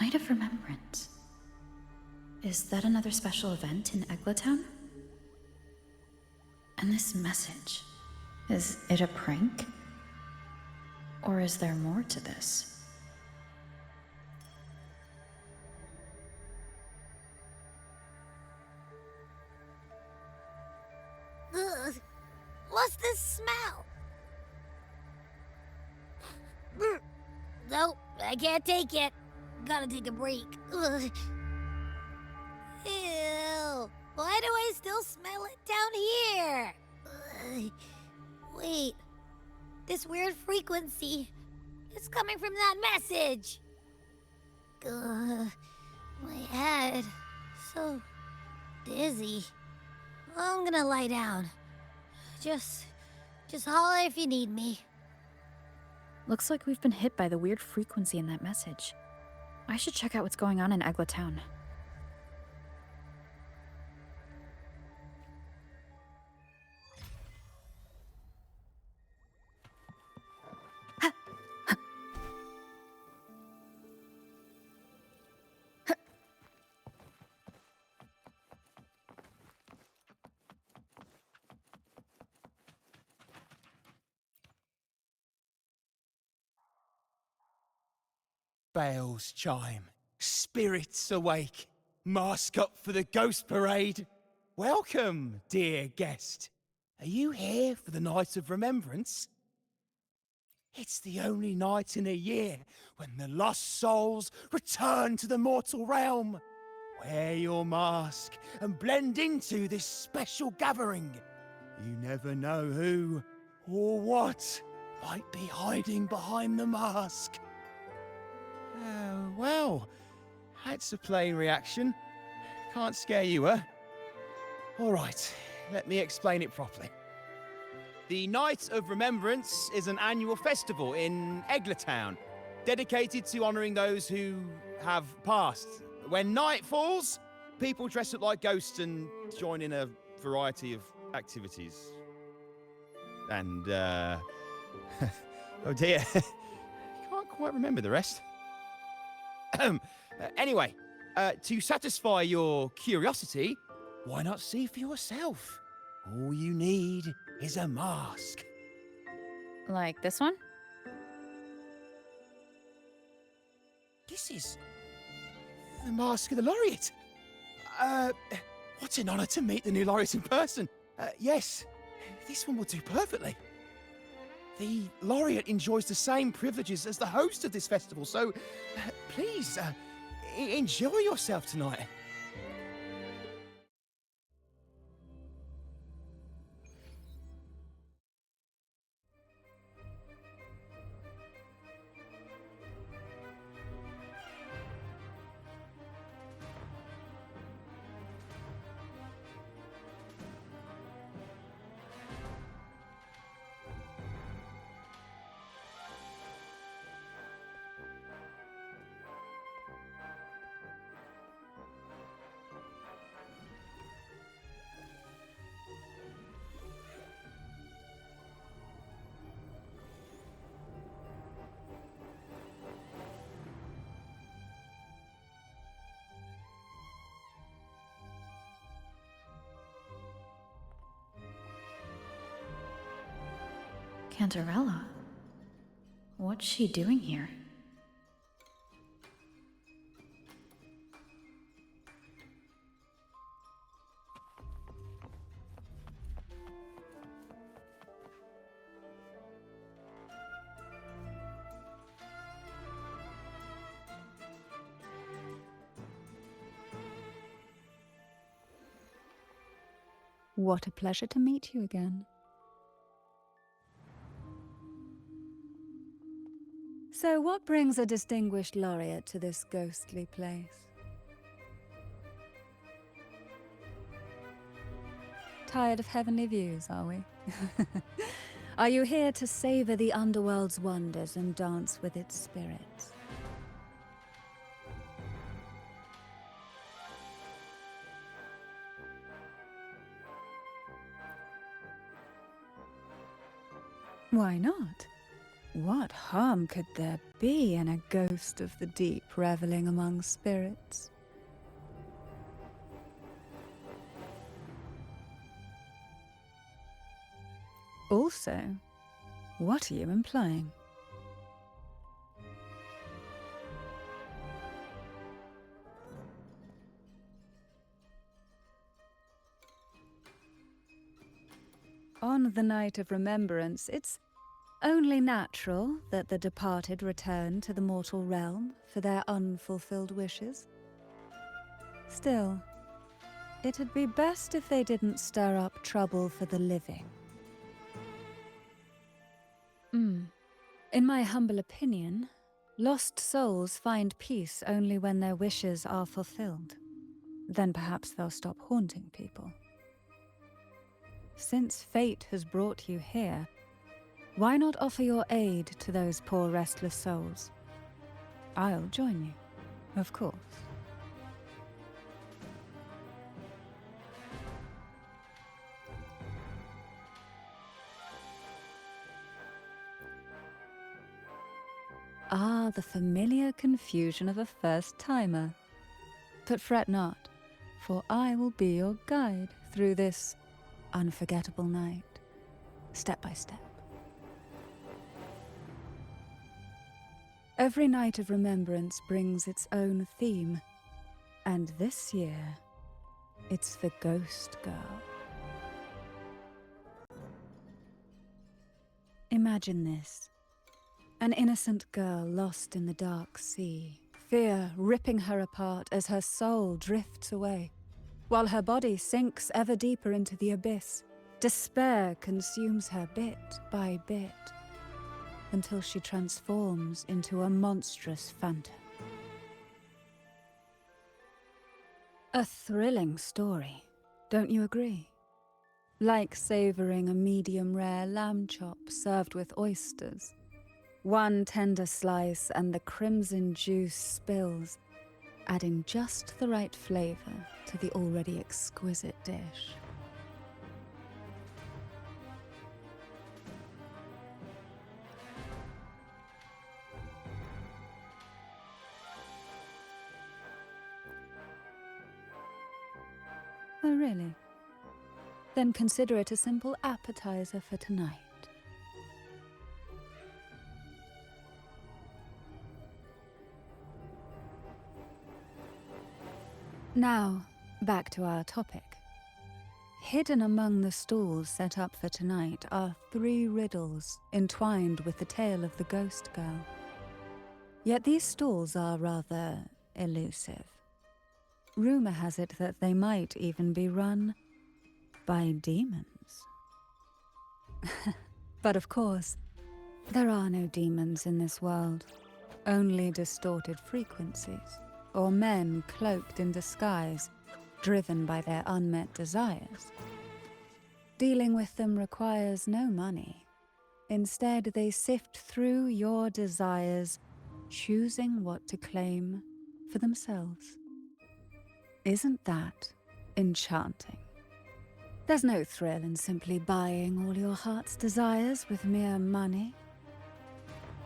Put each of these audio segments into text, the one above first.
Night of Remembrance. Is that another special event in Eglatown? And this message, is it a prank? Or is there more to this? Ugh. What's this smell? Nope, I can't take it. Gotta take a break. Ugh. Ew. Why do I still smell it down here? Ugh. Wait. This weird frequency. It's coming from that message. Ugh. My head. So dizzy. I'm gonna lie down. Just holler if you need me. Looks like we've been hit by the weird frequency in that message. I should check out what's going on in Eglatown. Bells chime, spirits awake, mask up for the ghost parade. Welcome, dear guest. Are you here for the Night of Remembrance? It's the only night in a year when the lost souls return to the mortal realm. Wear your mask and blend into this special gathering. You never know who or what might be hiding behind the mask. Well, that's a plain reaction. Can't scare you, huh? All right, let me explain it properly. The Night of Remembrance is an annual festival in Eglatown, dedicated to honouring those who have passed. When night falls, people dress up like ghosts and join in a variety of activities. And, oh dear, can't quite remember the rest. Anyway, to satisfy your curiosity, why not see for yourself? All you need is a mask. Like this one? This is the mask of the laureate. What an honor to meet the new laureate in person. Yes, this one will do perfectly. The laureate enjoys the same privileges as the host of this festival, so please, enjoy yourself tonight. Cantarella? What's she doing here? What a pleasure to meet you again. So what brings a distinguished laureate to this ghostly place? Tired of heavenly views, are we? Are you here to savor the underworld's wonders and dance with its spirits? Why not? What harm could there be in a ghost of the deep reveling among spirits? Also, what are you implying? On the night of remembrance, it's only natural that the departed return to the mortal realm for their unfulfilled wishes. Still, it'd be best if they didn't stir up trouble for the living. In my humble opinion, lost souls find peace only when their wishes are fulfilled. Then perhaps they'll stop haunting people. Since fate has brought you here, why not offer your aid to those poor restless souls? I'll join you, of course. Ah, the familiar confusion of a first-timer. But fret not, for I will be your guide through this unforgettable night, step by step. Every night of remembrance brings its own theme, and this year, it's the Ghost Girl. Imagine this. An innocent girl lost in the dark sea, fear ripping her apart as her soul drifts away, while her body sinks ever deeper into the abyss. Despair consumes her bit by bit, until she transforms into a monstrous phantom. A thrilling story, don't you agree? Like savoring a medium-rare lamb chop served with oysters. One tender slice and the crimson juice spills, adding just the right flavor to the already exquisite dish. Oh, really? Then consider it a simple appetizer for tonight. Now, back to our topic. Hidden among the stalls set up for tonight are 3 riddles entwined with the tale of the Ghost Girl. Yet these stalls are rather elusive. Rumor has it that they might even be run by demons. But of course, there are no demons in this world, only distorted frequencies, or men cloaked in disguise, driven by their unmet desires. Dealing with them requires no money. Instead, they sift through your desires, choosing what to claim for themselves. Isn't that enchanting? There's no thrill in simply buying all your heart's desires with mere money.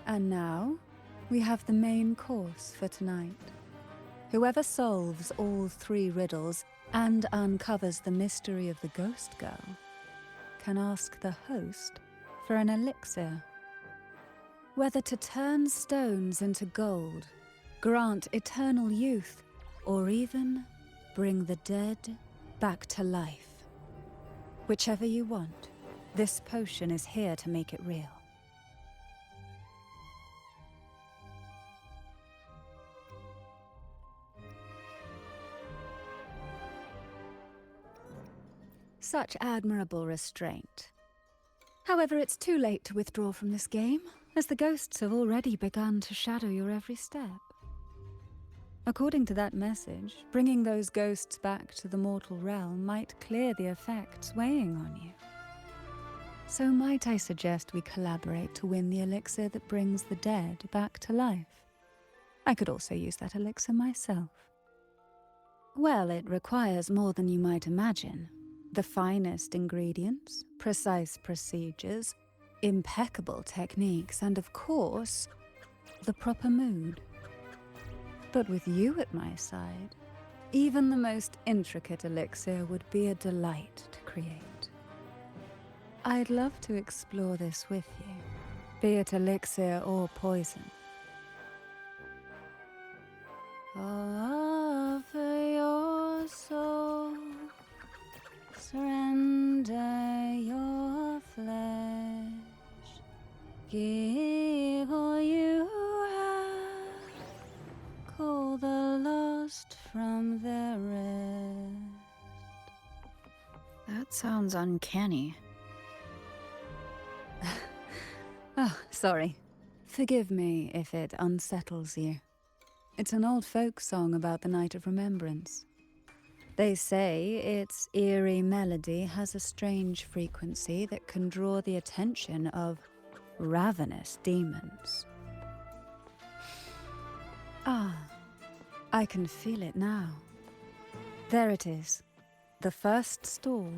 And now, we have the main course for tonight. Whoever solves all 3 riddles and uncovers the mystery of the Ghost Girl can ask the host for an elixir. Whether to turn stones into gold, grant eternal youth, or even bring the dead back to life. Whichever you want, this potion is here to make it real. Such admirable restraint. However, it's too late to withdraw from this game, as the ghosts have already begun to shadow your every step. According to that message, bringing those ghosts back to the mortal realm might clear the effects weighing on you. So might I suggest we collaborate to win the elixir that brings the dead back to life? I could also use that elixir myself. Well, it requires more than you might imagine. The finest ingredients, precise procedures, impeccable techniques, and of course, the proper mood. But with you at my side, even the most intricate elixir would be a delight to create. I'd love to explore this with you, be it elixir or poison. Offer your soul, surrender your flesh, give all you have, call the lost from their rest. That sounds uncanny. Oh, sorry. Forgive me if it unsettles you. It's an old folk song about the Night of Remembrance. They say its eerie melody has a strange frequency that can draw the attention of ravenous demons. Ah, I can feel it now. There it is, the first stall.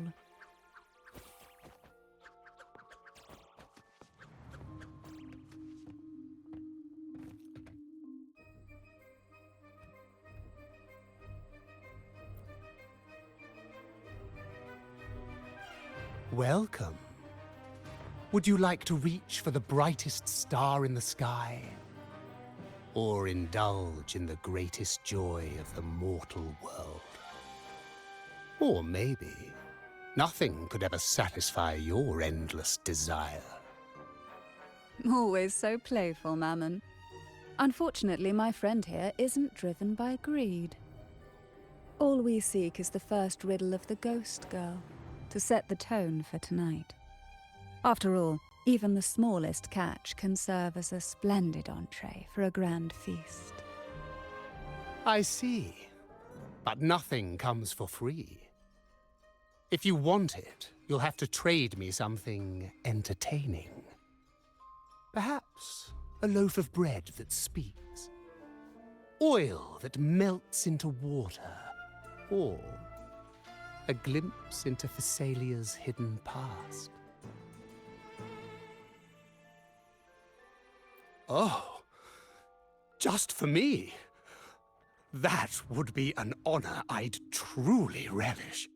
Welcome. Would you like to reach for the brightest star in the sky? Or indulge in the greatest joy of the mortal world? Or maybe nothing could ever satisfy your endless desire. Always so playful, Mammon. Unfortunately, my friend here isn't driven by greed. All we seek is the first riddle of the Ghost Girl, to set the tone for tonight. After all, even the smallest catch can serve as a splendid entree for a grand feast. I see. But nothing comes for free. If you want it, you'll have to trade me something entertaining. Perhaps a loaf of bread that speaks. Oil that melts into water. Or a glimpse into Thessalia's hidden past. Oh, just for me? That would be an honor I'd truly relish.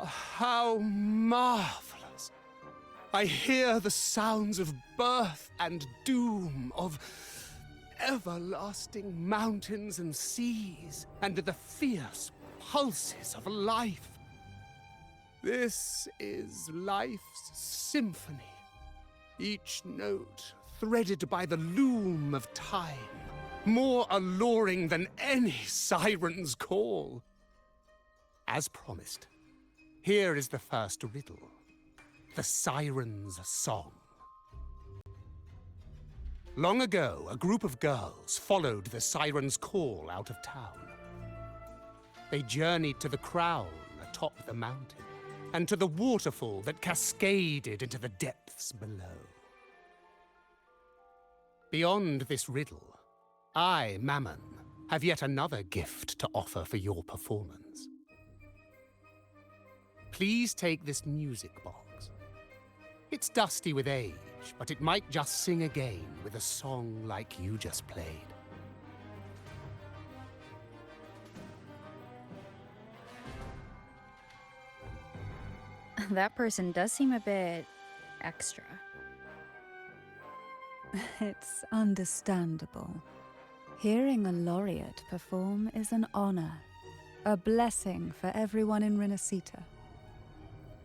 How marvelous! I hear the sounds of birth and doom, of everlasting mountains and seas, and the fierce pulses of life. This is life's symphony, each note threaded by the loom of time, more alluring than any siren's call. As promised, here is the first riddle, the Siren's Song. Long ago, a group of girls followed the Siren's call out of town. They journeyed to the crown atop the mountain, and to the waterfall that cascaded into the depths below. Beyond this riddle, I, Mammon, have yet another gift to offer for your performance. Please take this music box. It's dusty with age, but it might just sing again with a song like you just played. That person does seem a bit extra. It's understandable. Hearing a laureate perform is an honor, a blessing for everyone in Renacita.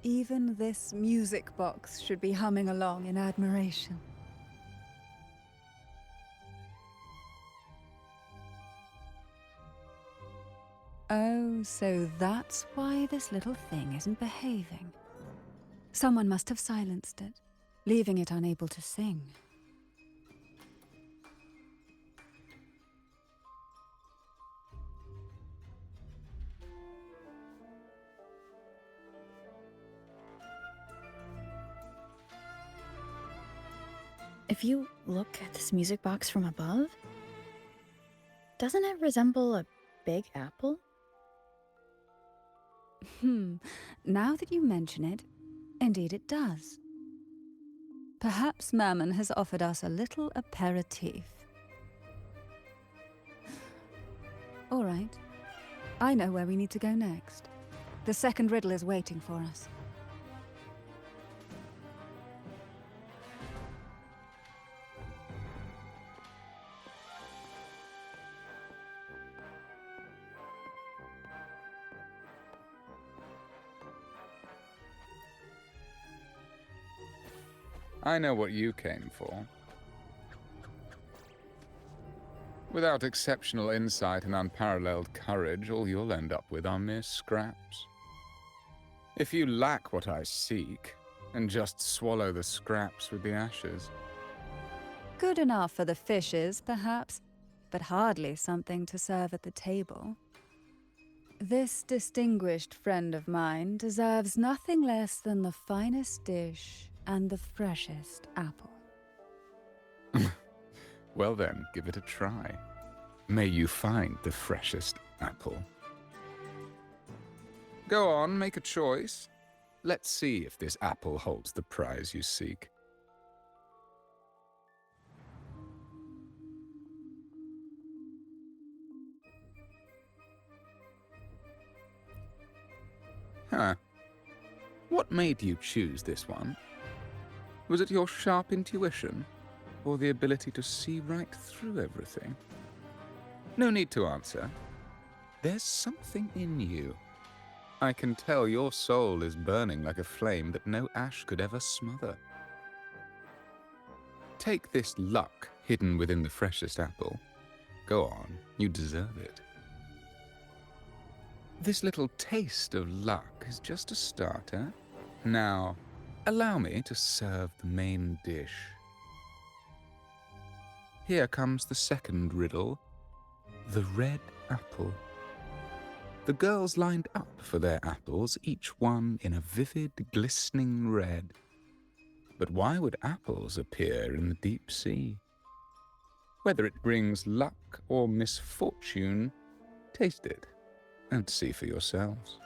Even this music box should be humming along in admiration. Oh, so that's why this little thing isn't behaving. Someone must have silenced it, leaving it unable to sing. If you look at this music box from above, doesn't it resemble a big apple? Now that you mention it, indeed it does. Perhaps Mammon has offered us a little aperitif. All right. I know where we need to go next. The second riddle is waiting for us. I know what you came for. Without exceptional insight and unparalleled courage, all you'll end up with are mere scraps. If you lack what I seek, then just swallow the scraps with the ashes. Good enough for the fishes, perhaps, but hardly something to serve at the table. This distinguished friend of mine deserves nothing less than the finest dish and the freshest apple. Well then, give it a try. May you find the freshest apple. Go on, make a choice. Let's see if this apple holds the prize you seek. Huh. What made you choose this one? Was it your sharp intuition, or the ability to see right through everything? No need to answer. There's something in you. I can tell your soul is burning like a flame that no ash could ever smother. Take this luck hidden within the freshest apple. Go on, you deserve it. This little taste of luck is just a starter. Now, allow me to serve the main dish. Here comes the second riddle, the red apple. The girls lined up for their apples, each one in a vivid, glistening red. But why would apples appear in the deep sea? Whether it brings luck or misfortune, taste it and see for yourselves.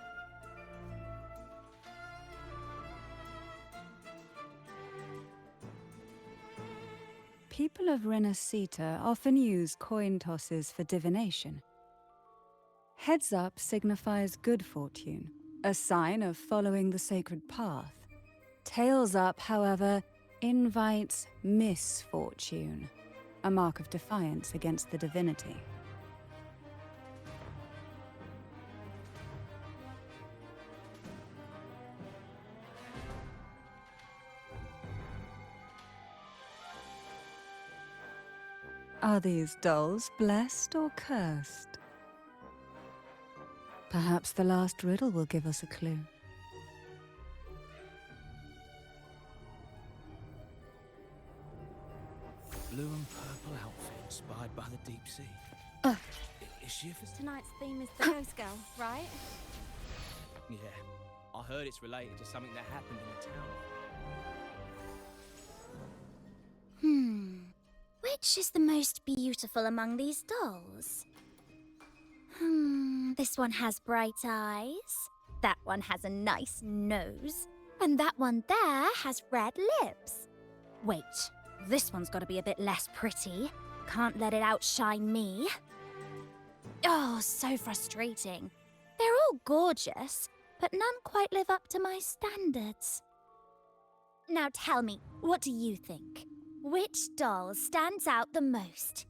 People of Renacita often use coin tosses for divination. Heads up signifies good fortune, a sign of following the sacred path. Tails up, however, invites misfortune, a mark of defiance against the divinity. Are these dolls blessed or cursed? Perhaps the last riddle will give us a clue. Blue and purple outfit inspired by the deep sea. Is she a Tonight's theme is the Ghost Girl, right? Yeah, I heard it's related to something that happened in the town. Which is the most beautiful among these dolls? This one has bright eyes. That one has a nice nose. And that one there has red lips. Wait, this one's gotta be a bit less pretty. Can't let it outshine me. Oh, so frustrating. They're all gorgeous, but none quite live up to my standards. Now tell me, what do you think? Which doll stands out the most?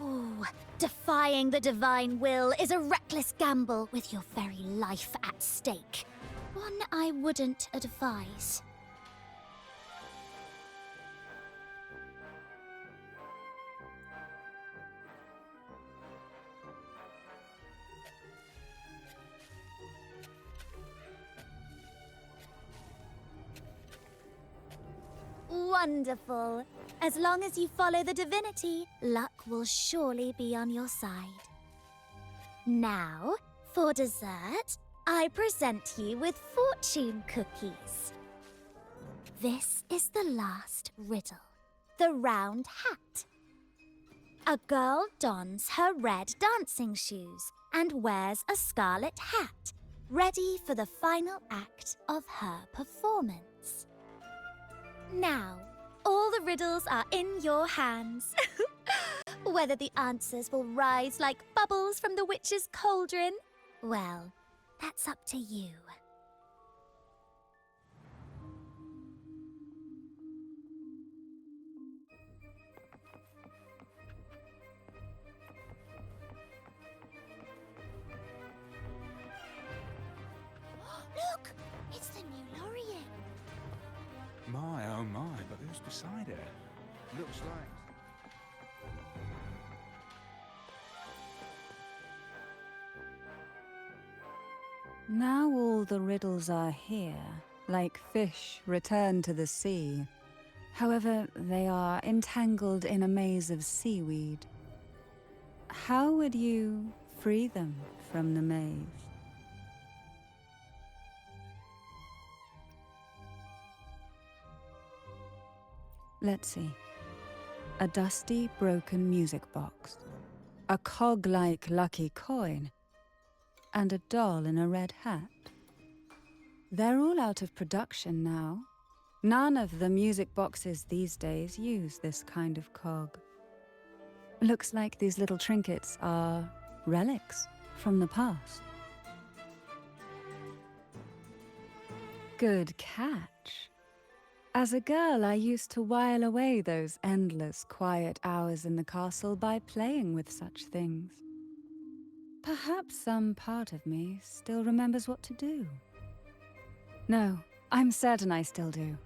Ooh, defying the divine will is a reckless gamble with your very life at stake. One I wouldn't advise. Wonderful. As long as you follow the divinity, luck will surely be on your side. Now, For dessert, I present you with fortune cookies. This is the last riddle. The round hat. A girl dons her red dancing shoes and wears a scarlet hat, ready for the final act of her performance. Now, all the riddles are in your hands. Whether the answers will rise like bubbles from the witch's cauldron, well, that's up to you. Look! It's the new Laureate. My, oh my, but who's beside her? Looks like... Now all the riddles are here, like fish returned to the sea. However, they are entangled in a maze of seaweed. How would you free them from the maze? Let's see. A dusty, broken music box. A cog-like lucky coin. And a doll in a red hat. They're all out of production now. None of the music boxes these days use this kind of cog. Looks like these little trinkets are relics from the past. Good catch. As a girl, I used to while away those endless, quiet hours in the castle by playing with such things. Perhaps some part of me still remembers what to do. No, I'm certain I still do.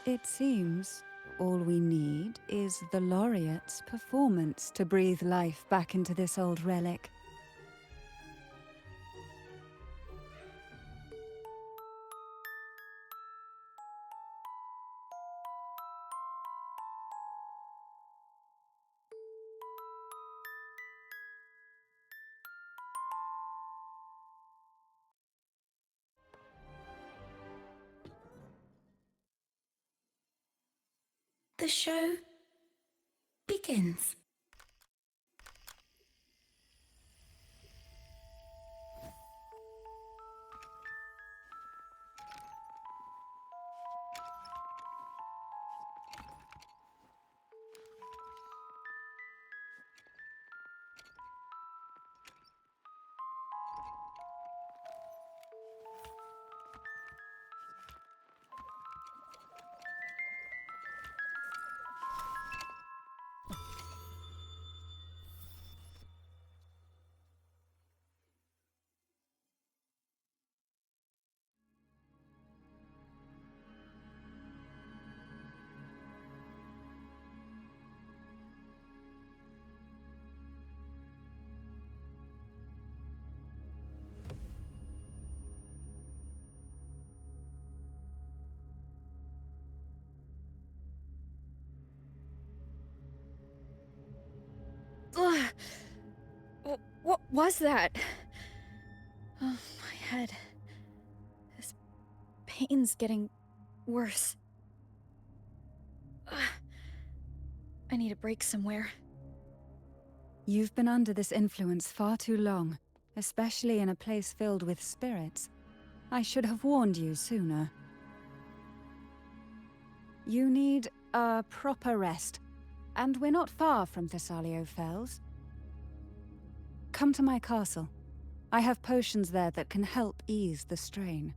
It seems all we need is the laureate's performance to breathe life back into this old relic. The show begins. Ugh. What was that? Oh, my head. This pain's getting worse. Ugh. I need a break somewhere. You've been under this influence far too long, especially in a place filled with spirits. I should have warned you sooner. You need a proper rest, and we're not far from Thessalio Fells. Come to my castle. I have potions there that can help ease the strain.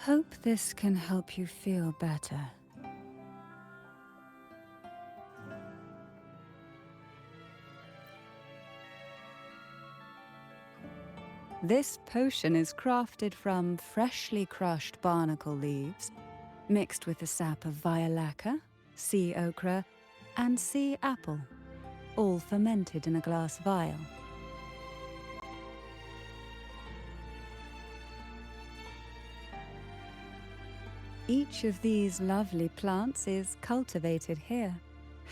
Hope this can help you feel better. This potion is crafted from freshly crushed barnacle leaves, mixed with the sap of violaca, sea ochre, and sea apple, all fermented in a glass vial. Each of these lovely plants is cultivated here,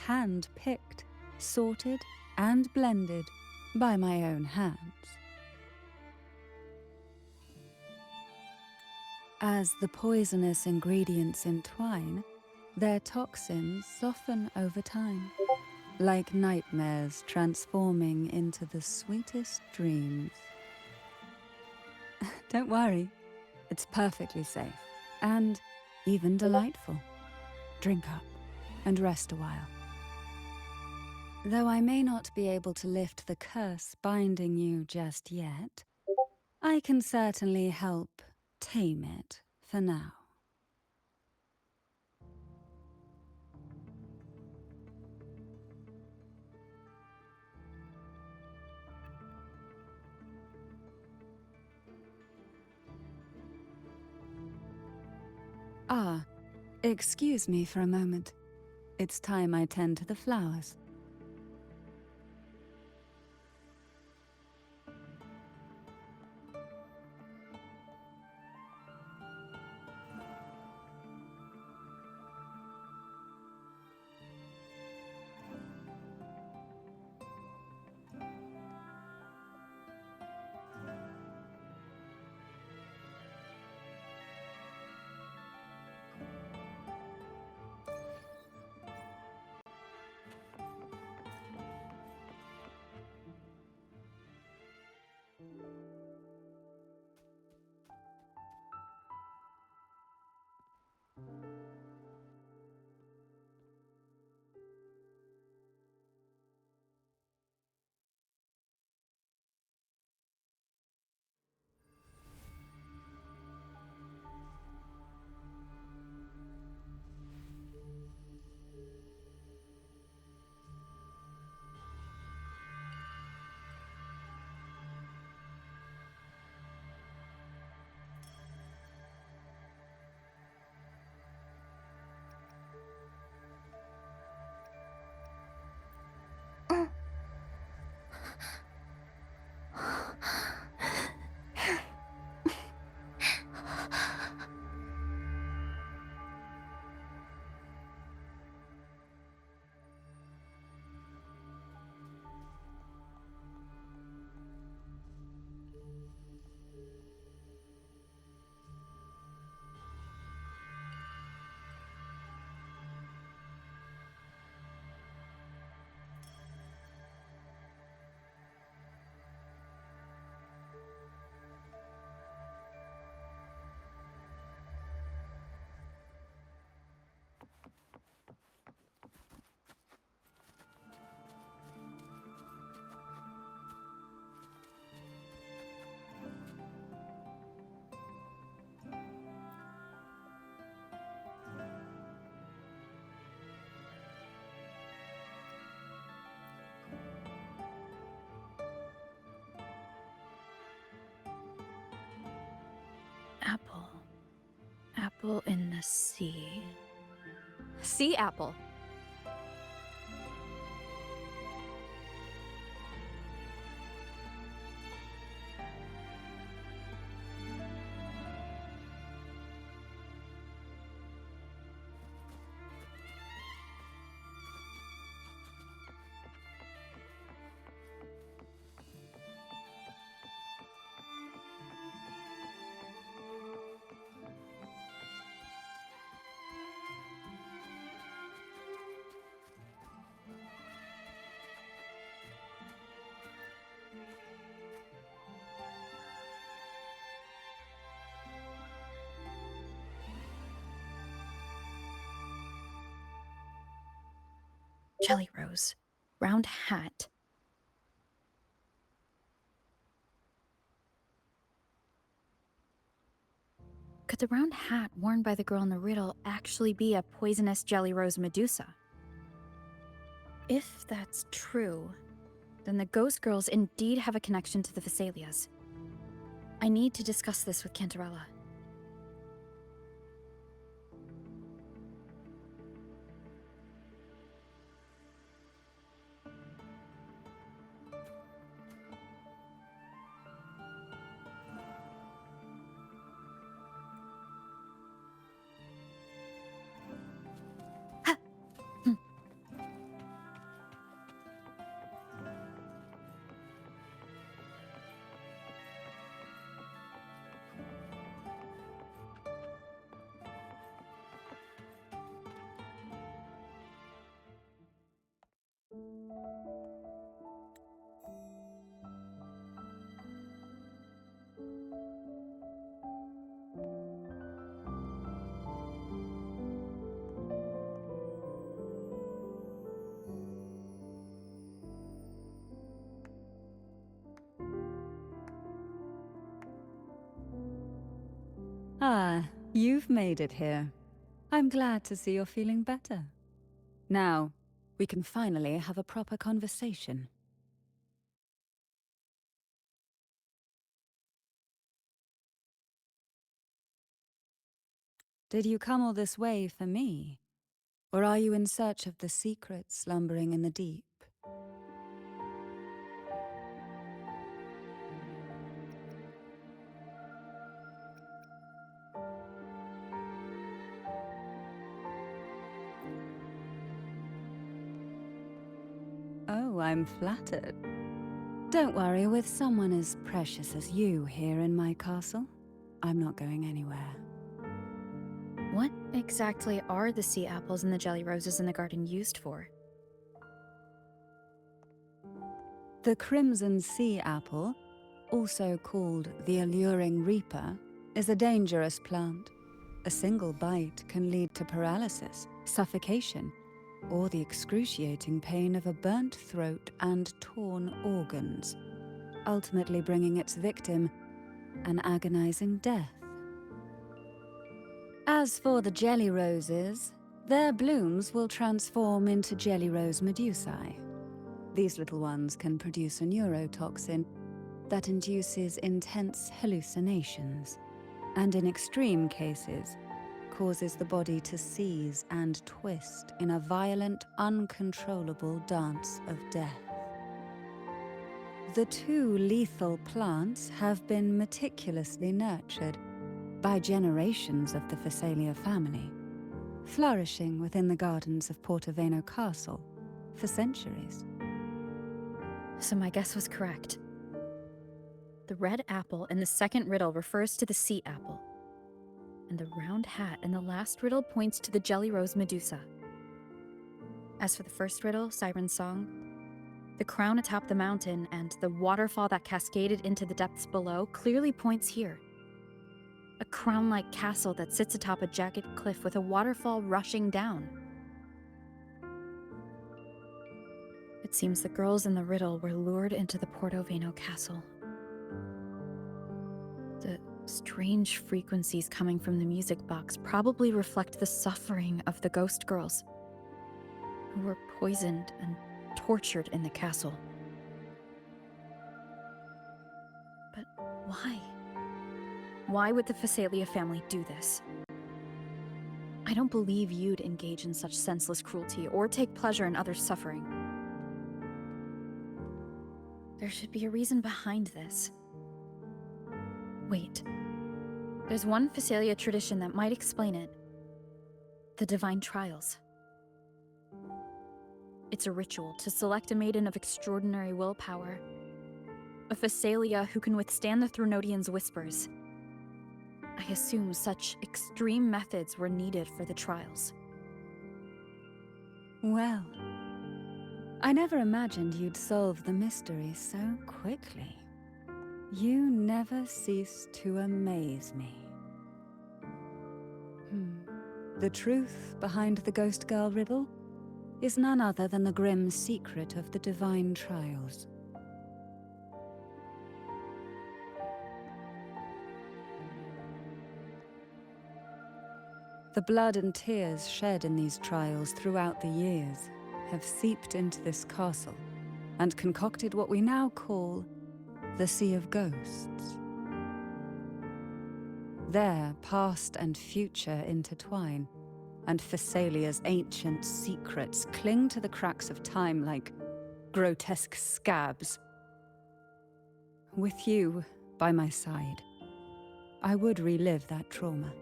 hand-picked, sorted, and blended by my own hands. As the poisonous ingredients entwine, their toxins soften over time, like nightmares transforming into the sweetest dreams. Don't worry, it's perfectly safe and even delightful. Drink up and rest a while. Though I may not be able to lift the curse binding you just yet, I can certainly help tame it for now. Ah, excuse me for a moment. It's time I tend to the flowers. Apple. Apple in the sea. Sea apple. Jelly rose. Round hat. Could the round hat worn by the girl in the riddle actually be a poisonous jelly rose Medusa? If that's true, then the ghost girls indeed have a connection to the Vesalias. I need to discuss this with Cantarella. Ah, you've made it here. I'm glad to see you're feeling better. Now, we can finally have a proper conversation. Did you come all this way for me? Or are you in search of the secrets slumbering in the deep? Oh, I'm flattered. Don't worry, with someone as precious as you here in my castle, I'm not going anywhere. What exactly are the sea apples and the jelly roses in the garden used for? The crimson sea apple, also called the alluring reaper, is a dangerous plant. A single bite can lead to paralysis, suffocation, or the excruciating pain of a burnt throat and torn organs, ultimately bringing its victim an agonizing death. As for the jelly roses, their blooms will transform into jelly rose medusae. These little ones can produce a neurotoxin that induces intense hallucinations, and in extreme cases, causes the body to seize and twist in a violent, uncontrollable dance of death. The two lethal plants have been meticulously nurtured by generations of the Phasalia family, flourishing within the gardens of Portoveno Castle for centuries. So my guess was correct. The red apple in the second riddle refers to the sea apple, and the round hat in the last riddle points to the jelly rose Medusa. As for the first riddle, Siren's Song, the crown atop the mountain and the waterfall that cascaded into the depths below clearly points here. A crown-like castle that sits atop a jagged cliff with a waterfall rushing down. It seems the girls in the riddle were lured into the Portoveno castle. The strange frequencies coming from the music box probably reflect the suffering of the ghost girls, who were poisoned and tortured in the castle. But why? Why would the Phasalia family do this? I don't believe you'd engage in such senseless cruelty or take pleasure in others' suffering. There should be a reason behind this. Wait. There's one Phasalia tradition that might explain it. The Divine Trials. It's a ritual to select a maiden of extraordinary willpower. A Phasalia who can withstand the Threnodian's whispers. I assume such extreme methods were needed for the trials. Well, I never imagined you'd solve the mystery so quickly. You never cease to amaze me. The truth behind the Ghost Girl riddle is none other than the grim secret of the Divine Trials. The blood and tears shed in these trials throughout the years have seeped into this castle and concocted what we now call the Sea of Ghosts. There, past and future intertwine, and Thessalia's ancient secrets cling to the cracks of time like grotesque scabs. With you by my side, I would relive that trauma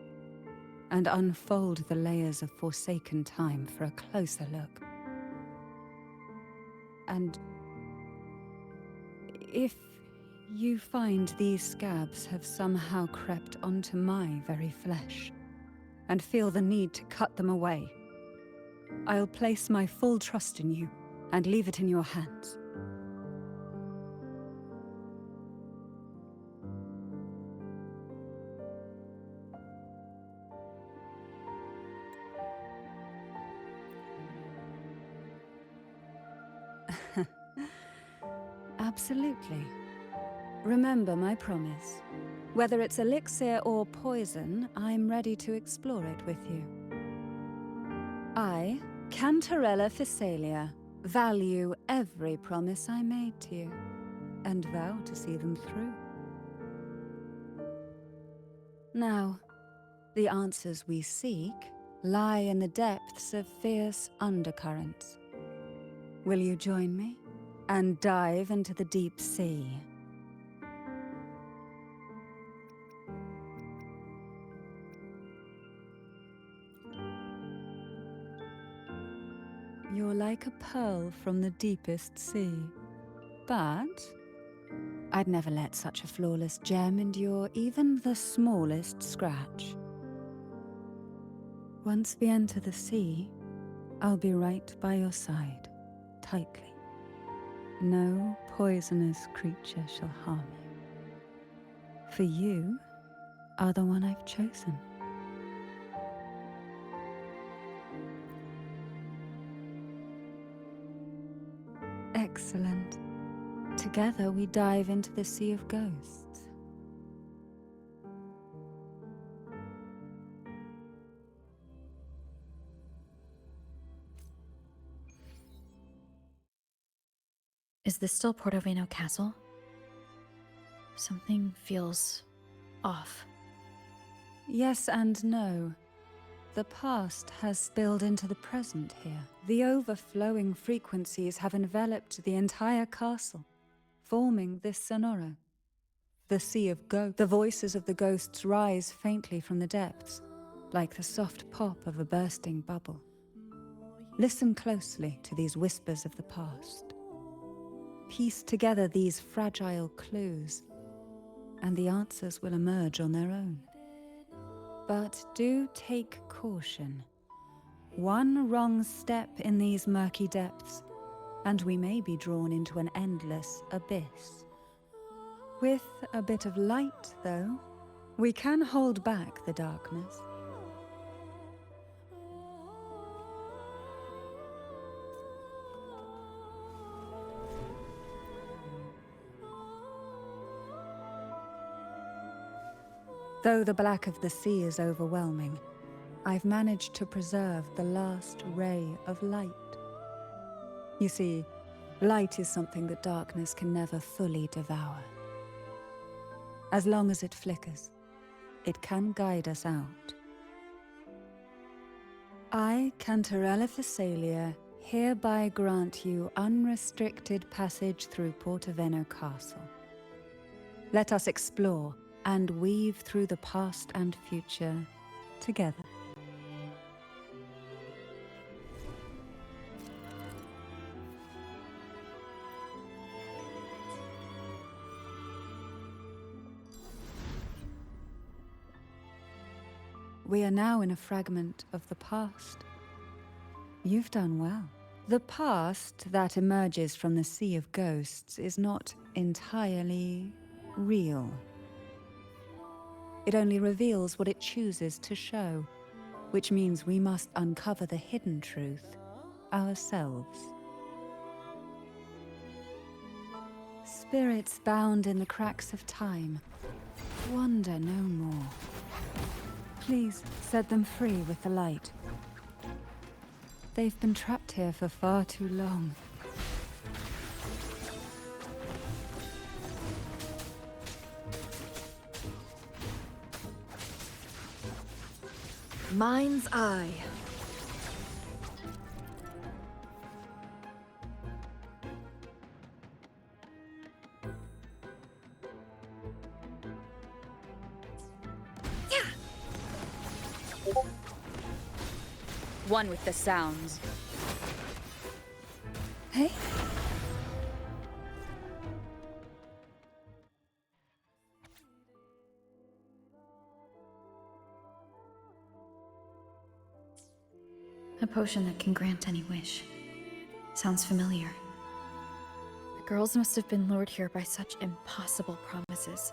and unfold the layers of forsaken time for a closer look. And if you find these scabs have somehow crept onto my very flesh and feel the need to cut them away, I'll place my full trust in you and leave it in your hands. Absolutely. Remember my promise. Whether it's elixir or poison, I'm ready to explore it with you. I, Cantarella Thessalia, value every promise I made to you, and vow to see them through. Now, the answers we seek lie in the depths of fierce undercurrents. Will you join me and dive into the deep sea? You're like a pearl from the deepest sea. But I'd never let such a flawless gem endure even the smallest scratch. Once we enter the sea, I'll be right by your side, tightly. No poisonous creature shall harm you. For you are the one I've chosen. Excellent. Together we dive into the Sea of Ghosts. Is this still Portoveno Castle? Something feels off. Yes and no. The past has spilled into the present here. The overflowing frequencies have enveloped the entire castle, forming this sonoro. The Sea of Ghosts. The voices of the ghosts rise faintly from the depths, like the soft pop of a bursting bubble. Listen closely to these whispers of the past. Piece together these fragile clues, and the answers will emerge on their own. But do take caution. One wrong step in these murky depths, and we may be drawn into an endless abyss. With a bit of light, though, we can hold back the darkness. Though the black of the sea is overwhelming, I've managed to preserve the last ray of light. You see, light is something that darkness can never fully devour. As long as it flickers, it can guide us out. I, Cantarella Thessalia, hereby grant you unrestricted passage through Portoveno Castle. Let us explore and weave through the past and future together. We are now in a fragment of the past. You've done well. The past that emerges from the Sea of Ghosts is not entirely real. It only reveals what it chooses to show, which means we must uncover the hidden truth ourselves. Spirits bound in the cracks of time, wander no more. Please, set them free with the light. They've been trapped here for far too long. Mind's eye. One with the sounds. Hey? A potion that can grant any wish. Sounds familiar. The girls must have been lured here by such impossible promises.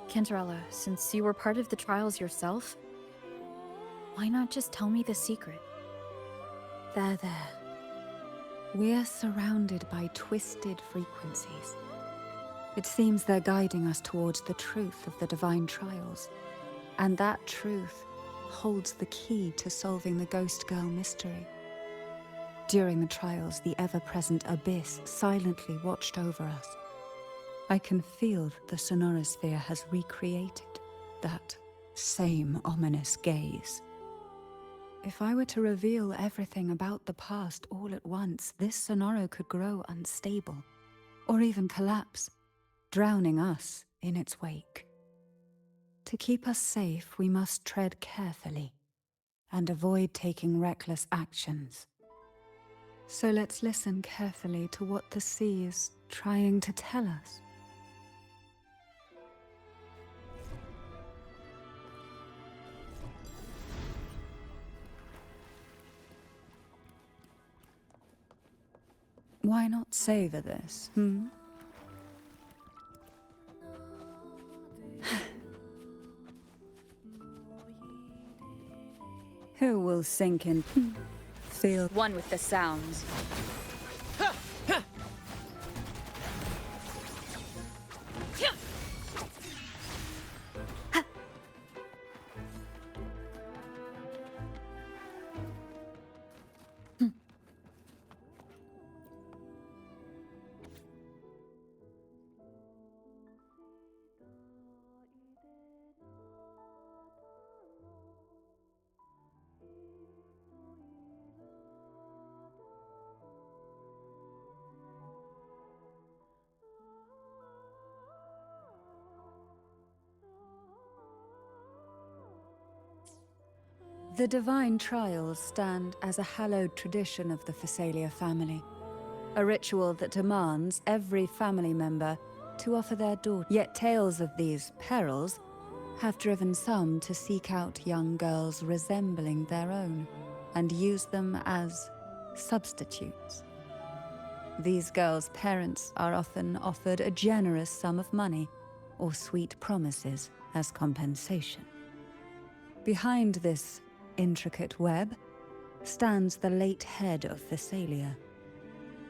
Cantarella, since you were part of the trials yourself, why not just tell me the secret? There. We're surrounded by twisted frequencies. It seems they're guiding us towards the truth of the divine trials. And that truth holds the key to solving the Ghost Girl mystery. During the trials, the ever-present abyss silently watched over us. I can feel that the sonorosphere has recreated that same ominous gaze. If I were to reveal everything about the past all at once, this sonoro could grow unstable, or even collapse, drowning us in its wake. To keep us safe, we must tread carefully and avoid taking reckless actions. So let's listen carefully to what the sea is trying to tell us. Why not savor this, Who will sink in? Feel One with the sounds. The divine trials stand as a hallowed tradition of the Phasalia family, a ritual that demands every family member to offer their daughter. Yet tales of these perils have driven some to seek out young girls resembling their own and use them as substitutes. These girls' parents are often offered a generous sum of money or sweet promises as compensation. Behind this intricate web stands the late head of Phasalia.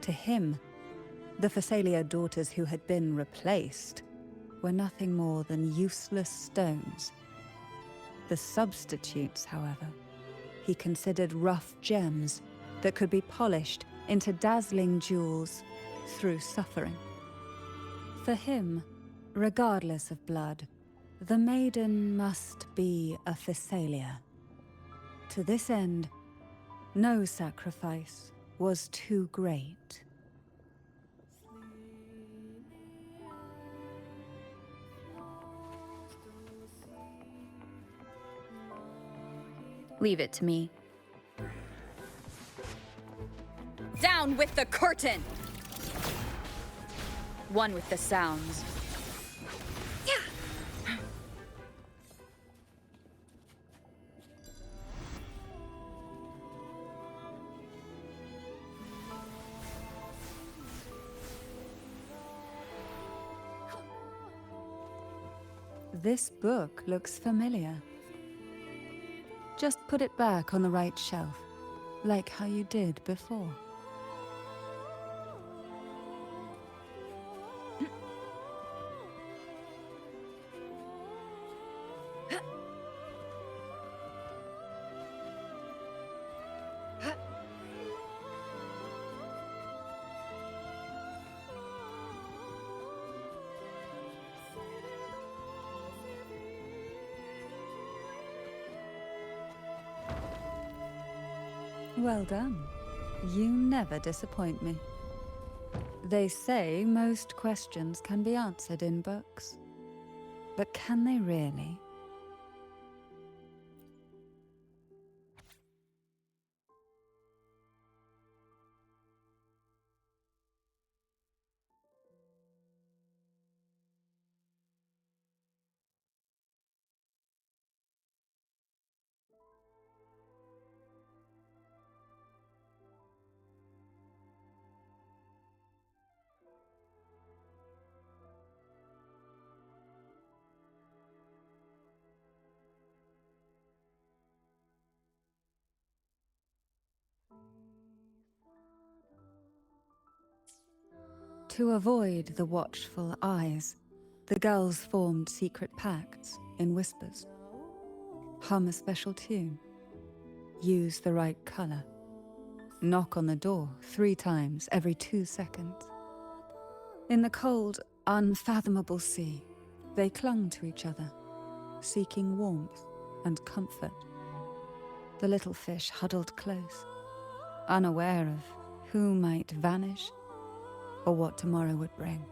To him, the Phasalia daughters who had been replaced were nothing more than useless stones. The substitutes, however, he considered rough gems that could be polished into dazzling jewels through suffering. For him, regardless of blood, the maiden must be a Phasalia. To this end, no sacrifice was too great. Leave it to me. Down with the curtain! One with the sounds. This book looks familiar. Just put it back on the right shelf, like how you did before. Well done. You never disappoint me. They say most questions can be answered in books. But can they really? To avoid the watchful eyes, the girls formed secret pacts in whispers. Hum a special tune. Use the right color. Knock on the door 3 times every 2 seconds. In the cold, unfathomable sea, they clung to each other, seeking warmth and comfort. The little fish huddled close, unaware of who might vanish or what tomorrow would bring.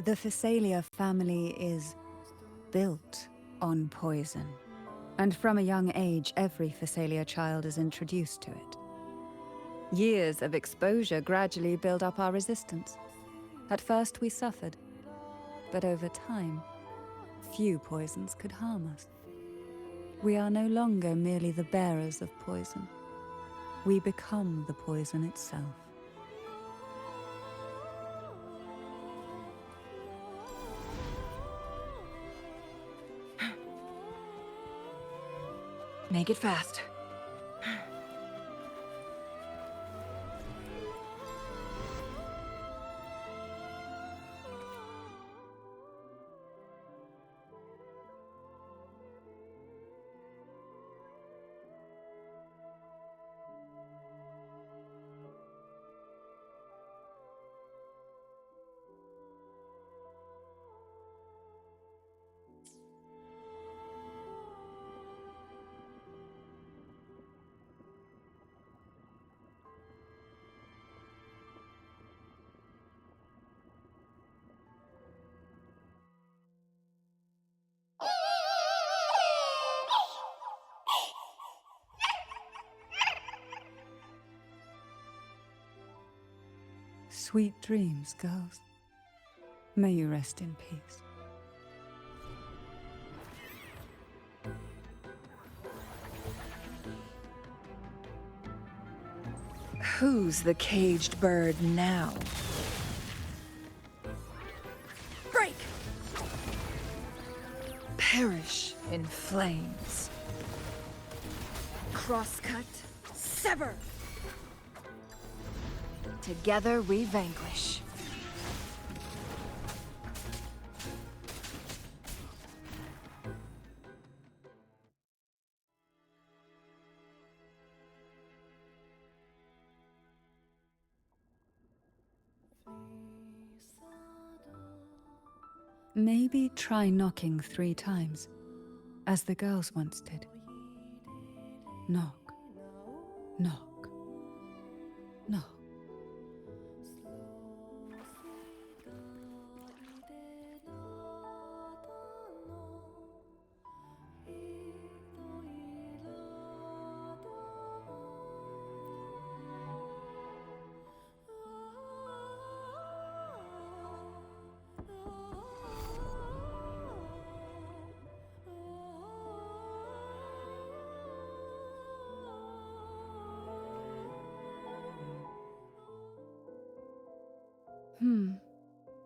The Phasalia family is built on poison, and from a young age, every Phasalia child is introduced to it. Years of exposure gradually build up our resistance. At first we suffered, but over time, few poisons could harm us. We are no longer merely the bearers of poison. We become the poison itself. Make it fast. Sweet dreams, girls. May you rest in peace. Who's the caged bird now? Break! Perish in flames. Crosscut, sever! Together we vanquish. Maybe try knocking 3 times, as the girls once did. Knock, knock, knock.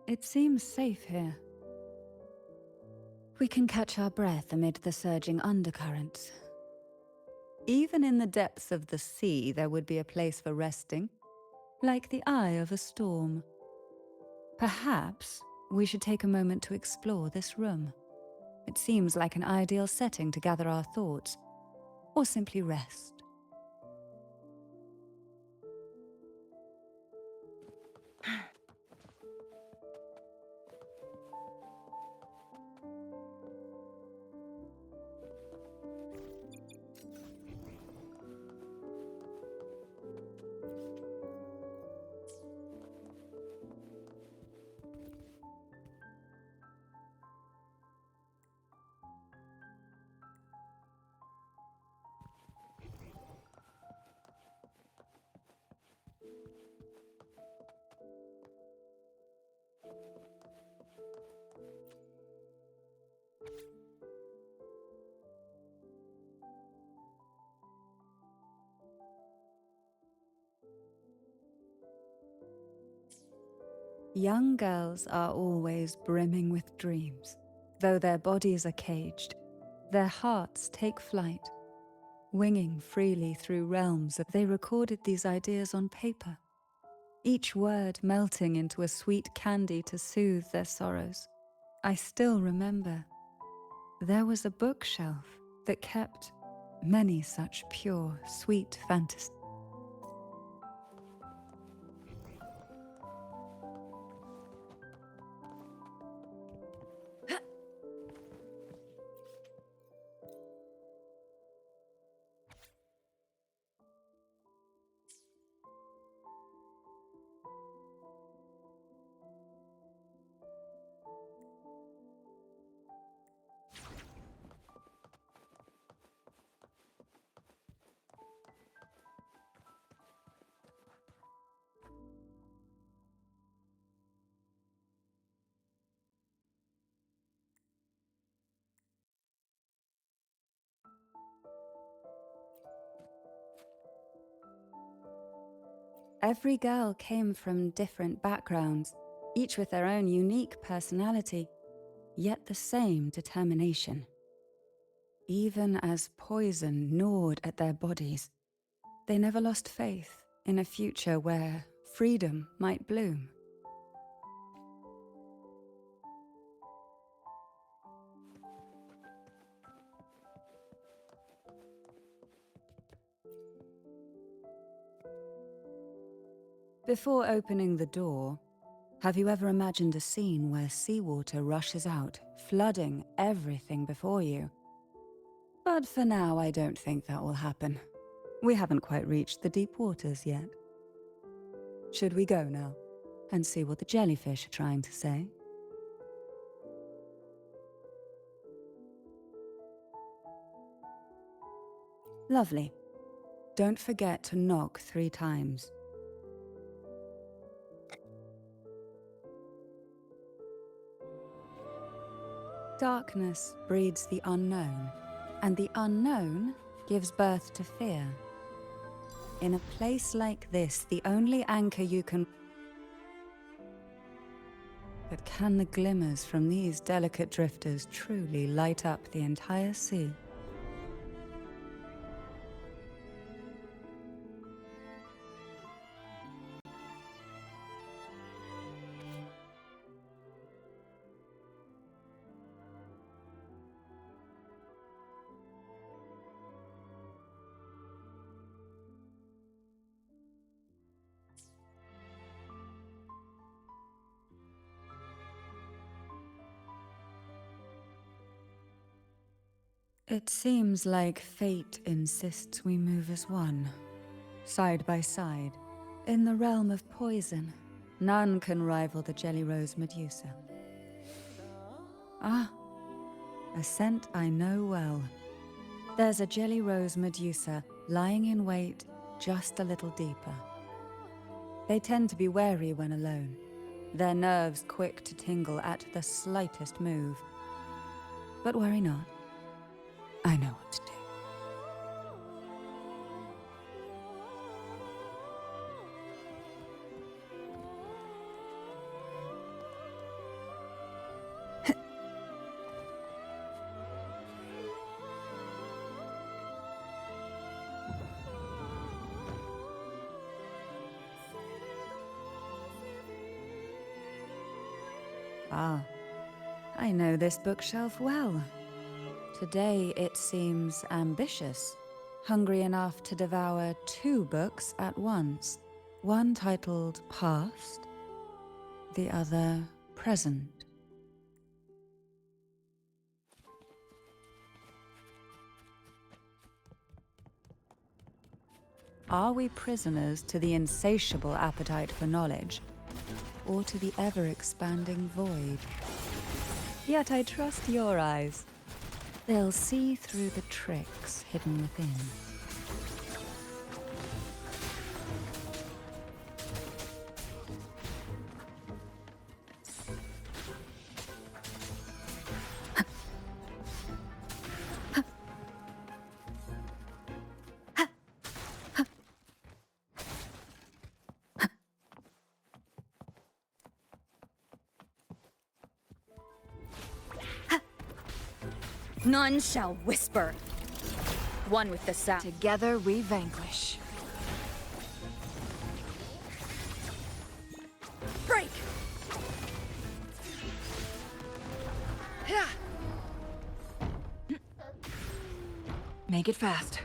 It seems safe here. We can catch our breath amid the surging undercurrents. Even in the depths of the sea, there would be a place for resting, like the eye of a storm. Perhaps we should take a moment to explore this room. It seems like an ideal setting to gather our thoughts, or simply rest. Young girls are always brimming with dreams. Though their bodies are caged, their hearts take flight, winging freely through realms. They recorded these ideas on paper, each word melting into a sweet candy to soothe their sorrows. I still remember there was a bookshelf that kept many such pure, sweet fantasies. Every girl came from different backgrounds, each with their own unique personality, yet the same determination. Even as poison gnawed at their bodies, they never lost faith in a future where freedom might bloom. Before opening the door, have you ever imagined a scene where seawater rushes out, flooding everything before you? But for now, I don't think that will happen. We haven't quite reached the deep waters yet. Should we go now and see what the jellyfish are trying to say? Lovely. Don't forget to knock 3 times. Darkness breeds the unknown, and the unknown gives birth to fear. In a place like this, the only anchor you can... But can the glimmers from these delicate drifters truly light up the entire sea? It seems like fate insists we move as one, side by side. In the realm of poison, none can rival the Jelly Rose Medusa. Ah, a scent I know well. There's a Jelly Rose Medusa lying in wait just a little deeper. They tend to be wary when alone, their nerves quick to tingle at the slightest move. But worry not. I know what to do. Ah, I know this bookshelf well. Today it seems ambitious, hungry enough to devour 2 books at once. One titled Past, the other Present. Are we prisoners to the insatiable appetite for knowledge, or to the ever-expanding void? Yet I trust your eyes. They'll see through the tricks hidden within. None shall whisper. One with the sound. Together we vanquish. Break! Make it fast.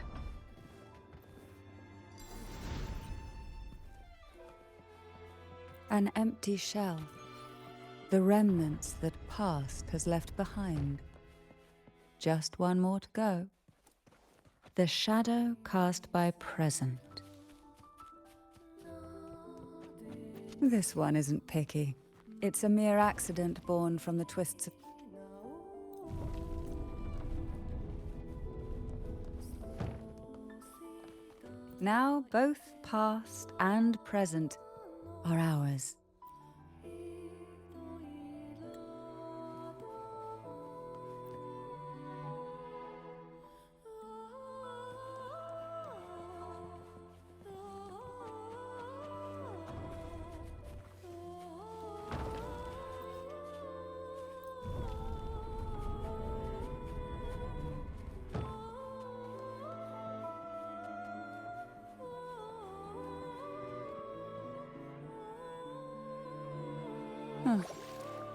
An empty shell. The remnants that past has left behind. Just one more to go. The shadow cast by present. This one isn't picky. It's a mere accident born from the twists of... Now both past and present are ours.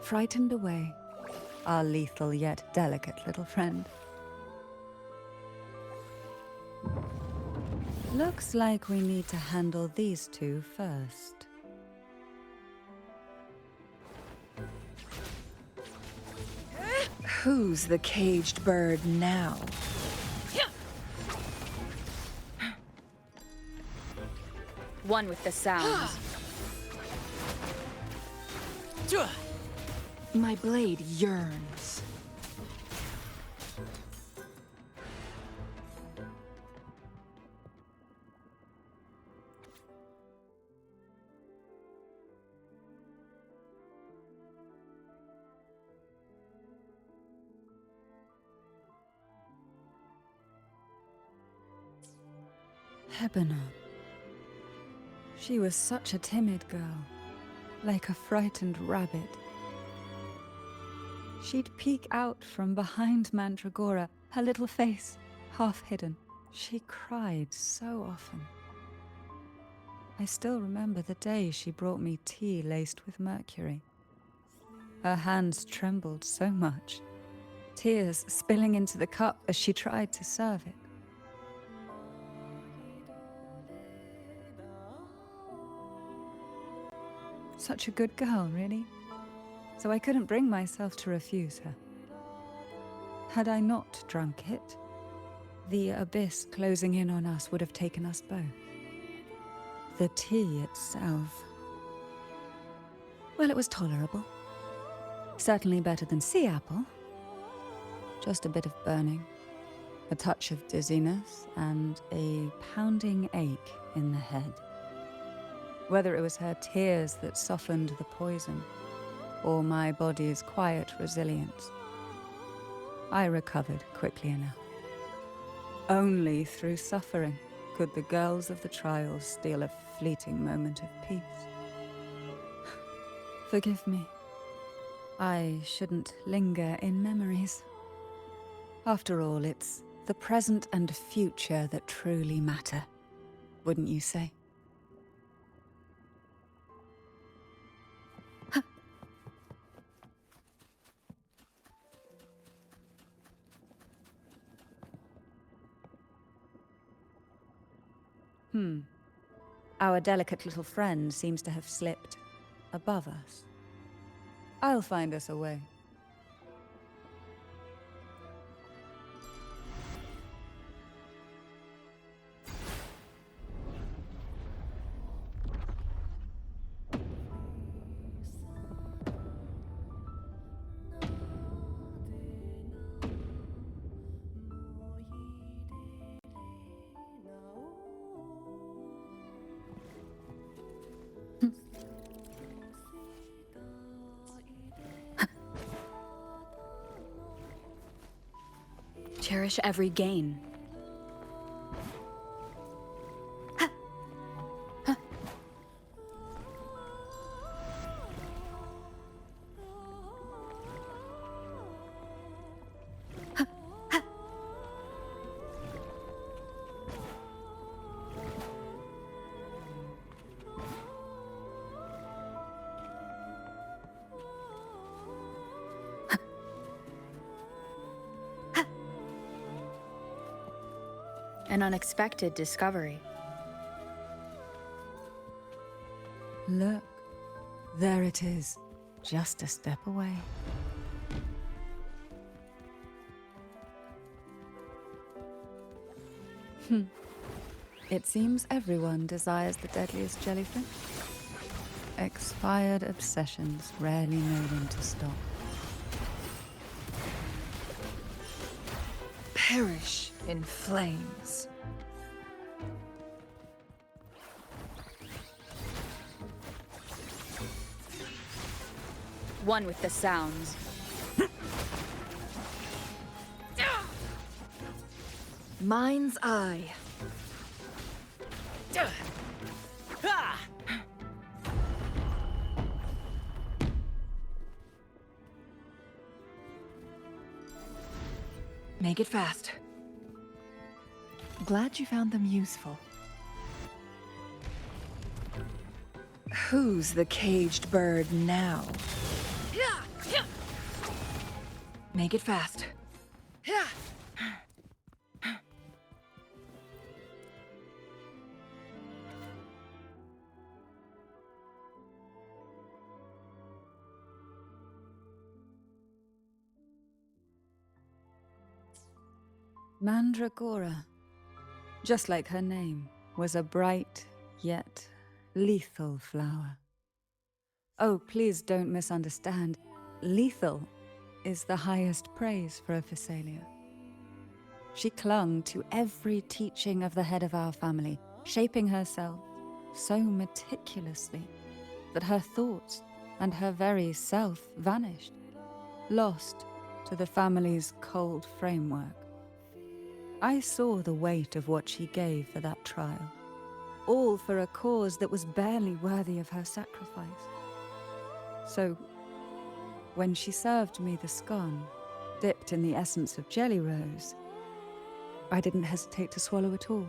Frightened away, our lethal yet delicate little friend. Looks like we need to handle these 2 first. Who's the caged bird now? One with the sound. My blade yearns. Hebenon. She was such a timid girl, like a frightened rabbit. She'd peek out from behind Mandragora, her little face half hidden. She cried so often. I still remember the day she brought me tea laced with mercury. Her hands trembled so much, tears spilling into the cup as she tried to serve it. Such a good girl, really. So I couldn't bring myself to refuse her. Had I not drunk it, the abyss closing in on us would have taken us both. The tea itself... well, it was tolerable. Certainly better than sea apple. Just a bit of burning, a touch of dizziness, and a pounding ache in the head. Whether it was her tears that softened the poison, or my body's quiet resilience, I recovered quickly enough. Only through suffering could the girls of the trials steal a fleeting moment of peace. Forgive me. I shouldn't linger in memories. After all, it's the present and future that truly matter, wouldn't you say? Our delicate little friend seems to have slipped above us. I'll find us a way. Cherish every gain. An unexpected discovery. Look, there it is, just a step away. It seems everyone desires the deadliest jellyfish. Expired obsessions rarely know when to stop. Perish in flames. One with the sounds. Mind's eye. Make it fast. Glad you found them useful. Who's the caged bird now? Make it fast. Mandragora, just like her name, was a bright yet lethal flower. Oh, please don't misunderstand. Lethal is the highest praise for a Physalia. She clung to every teaching of the head of our family, shaping herself so meticulously that her thoughts and her very self vanished, lost to the family's cold framework. I saw the weight of what she gave for that trial, all for a cause that was barely worthy of her sacrifice. So, when she served me the scone, dipped in the essence of jelly rose, I didn't hesitate to swallow it all.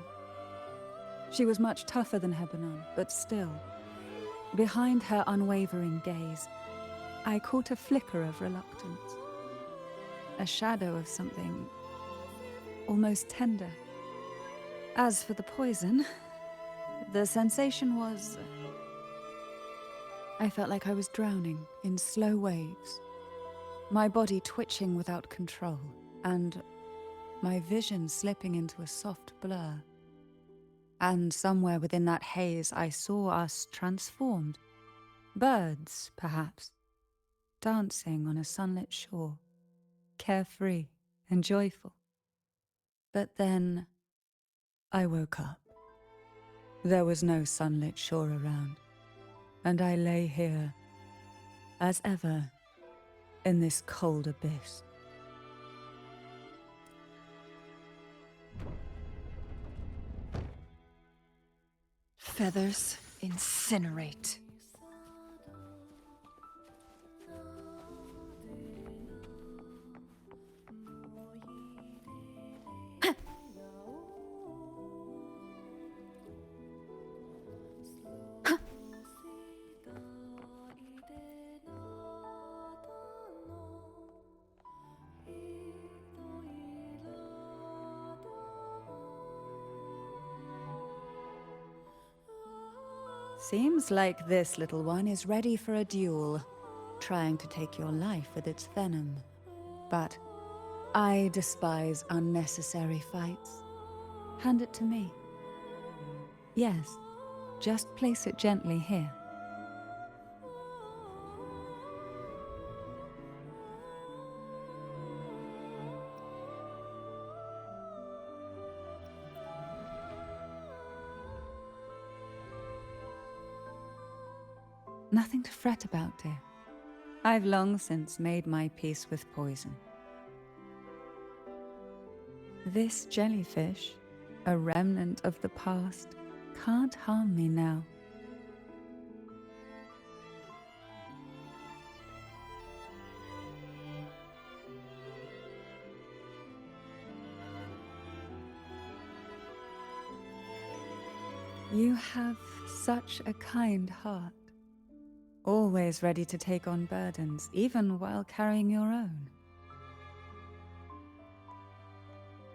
She was much tougher than Hebanon, but still, behind her unwavering gaze, I caught a flicker of reluctance, a shadow of something almost tender. As for the poison, the sensation was... I felt like I was drowning in slow waves, my body twitching without control, and my vision slipping into a soft blur. And somewhere within that haze, I saw us transformed. Birds, perhaps, dancing on a sunlit shore, carefree and joyful. But then I woke up. There was no sunlit shore around, and I lay here, as ever, in this cold abyss. Feathers incinerate. Seems like this little one is ready for a duel, trying to take your life with its venom. But I despise unnecessary fights. Hand it to me. Yes, just place it gently here. Nothing to fret about, dear. I've long since made my peace with poison. This jellyfish, a remnant of the past, can't harm me now. You have such a kind heart. Always ready to take on burdens, even while carrying your own.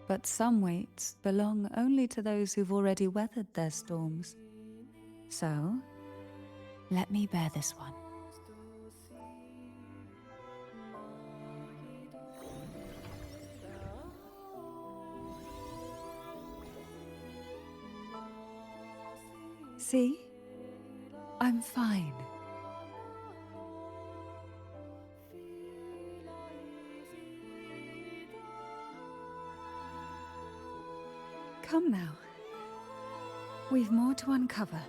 But some weights belong only to those who've already weathered their storms. So, let me bear this one. See? I'm fine. Come now. We've more to uncover.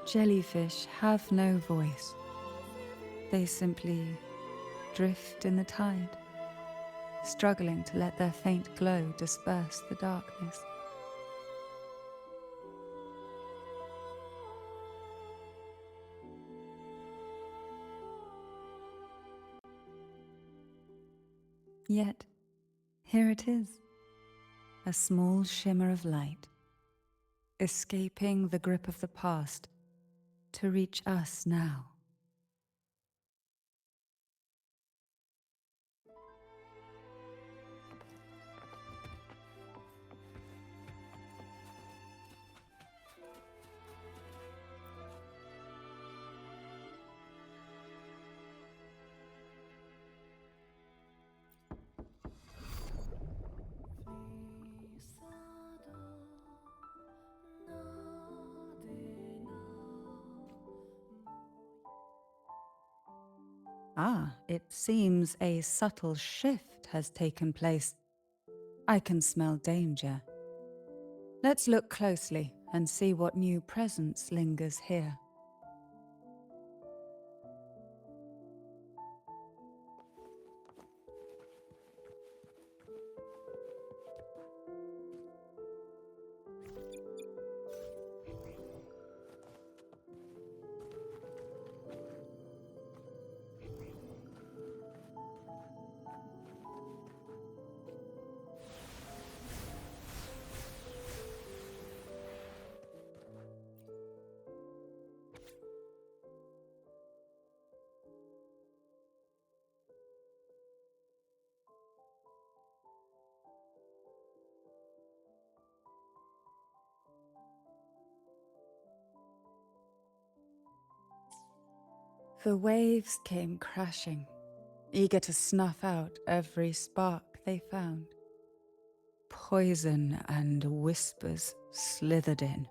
Jellyfish have no voice. They simply drift in the tide, struggling to let their faint glow disperse the darkness. Yet, here it is, a small shimmer of light, escaping the grip of the past to reach us now. Ah, it seems a subtle shift has taken place. I can smell danger. Let's look closely and see what new presence lingers here. The waves came crashing, eager to snuff out every spark they found. Poison and whispers slithered in,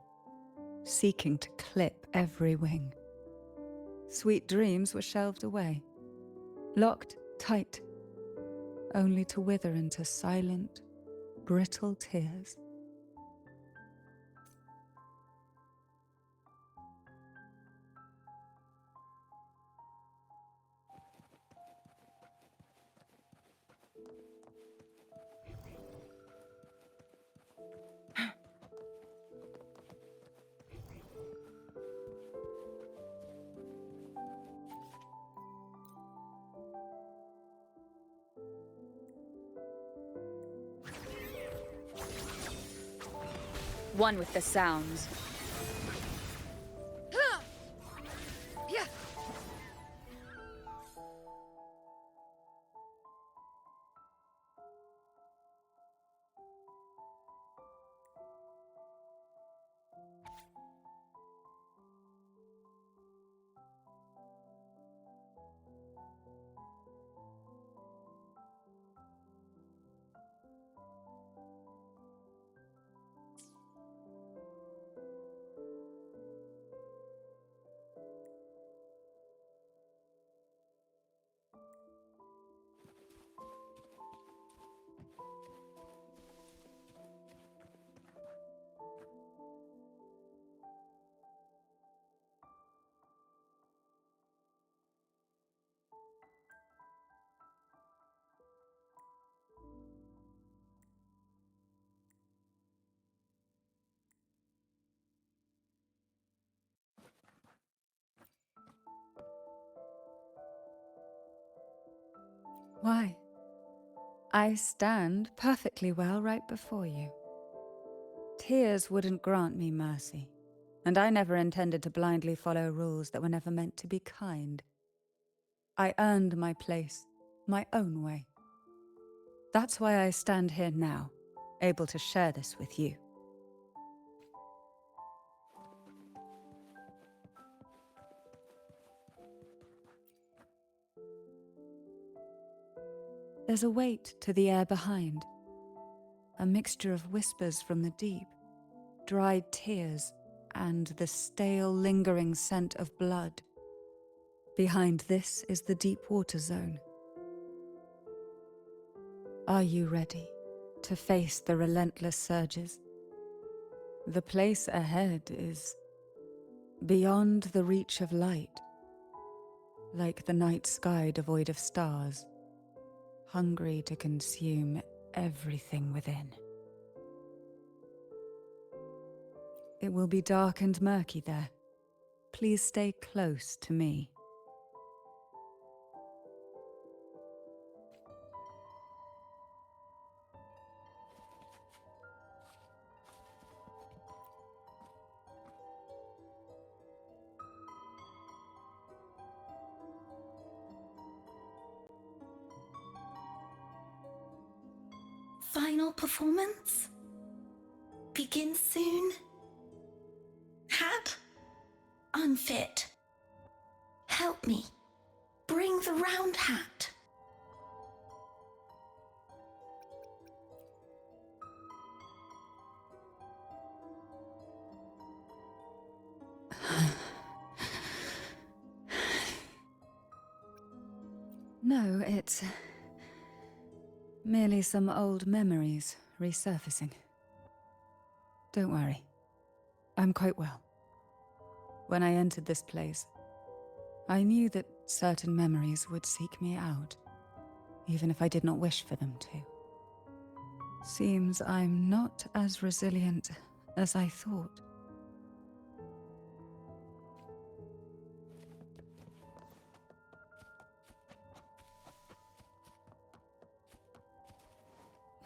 seeking to clip every wing. Sweet dreams were shelved away, locked tight, only to wither into silent, brittle tears. One with the sounds. Why? I stand perfectly well right before you. Tears wouldn't grant me mercy, and I never intended to blindly follow rules that were never meant to be kind. I earned my place, my own way. That's why I stand here now, able to share this with you. There's a weight to the air behind, a mixture of whispers from the deep, dried tears, and the stale, lingering scent of blood. Behind this is the deep water zone. Are you ready to face the relentless surges? The place ahead is beyond the reach of light, like the night sky devoid of stars, hungry to consume everything within. It will be dark and murky there. Please stay close to me. Final performance? Begins soon? Hat? Unfit. Help me. Bring the round hat. No, it's merely some old memories resurfacing. Don't worry. I'm quite well. When I entered this place, I knew that certain memories would seek me out, even if I did not wish for them to. Seems I'm not as resilient as I thought.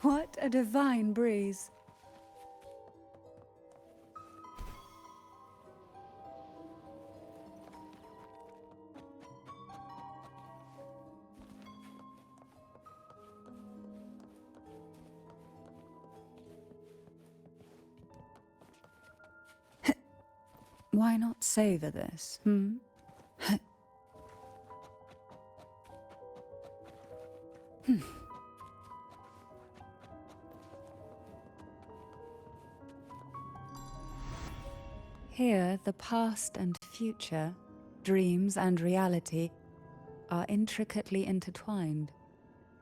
What a divine breeze. Why not savor this, hmm? Here, the past and future, dreams and reality, are intricately intertwined,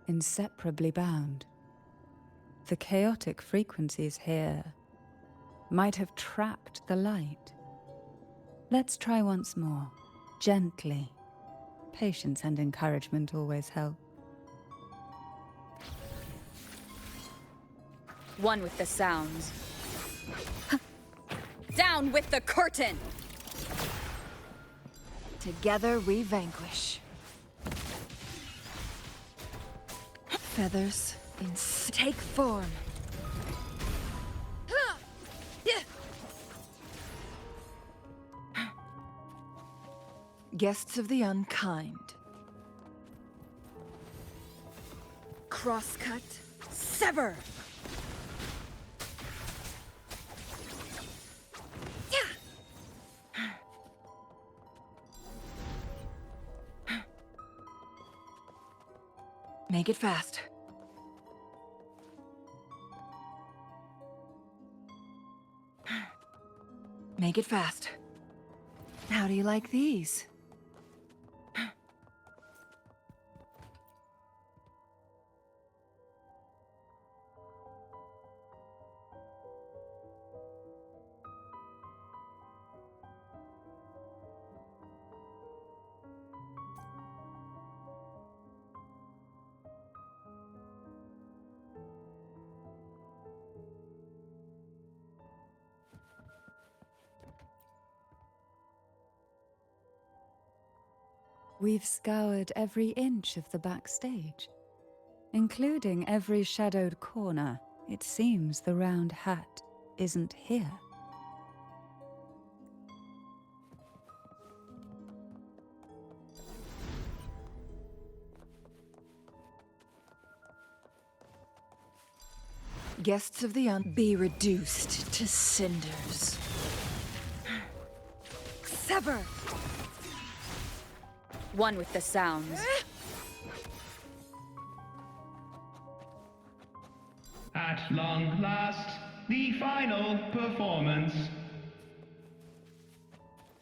inseparably bound. The chaotic frequencies here might have trapped the light. Let's try once more, gently. Patience and encouragement always help. One with the sounds. Down with the curtain! Together we vanquish. Feathers take form. Guests of the unkind. Crosscut, sever! Make it fast. Make it fast. How do you like these? We've scoured every inch of the backstage. including every shadowed corner. It seems the round hat isn't here. Guests of the be reduced to cinders. Sever! One with the sounds. At long last, the final performance.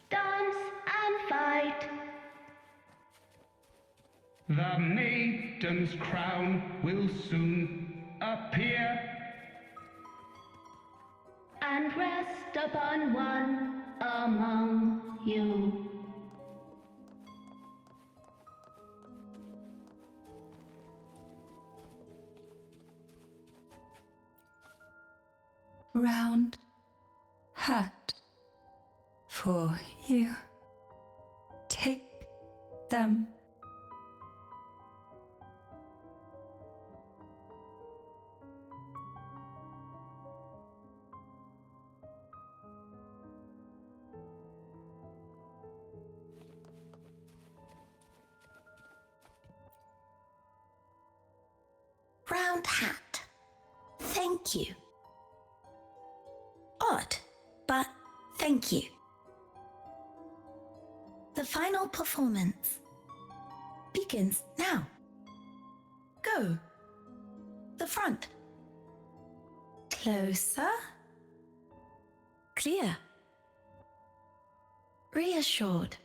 Dance and fight. The maiden's crown will soon appear. And rest upon one among you. Round hat for you. Take them. Round hat. Thank you. Odd, but thank you. The final performance begins now. Go. The front. Closer. Clear. Reassured.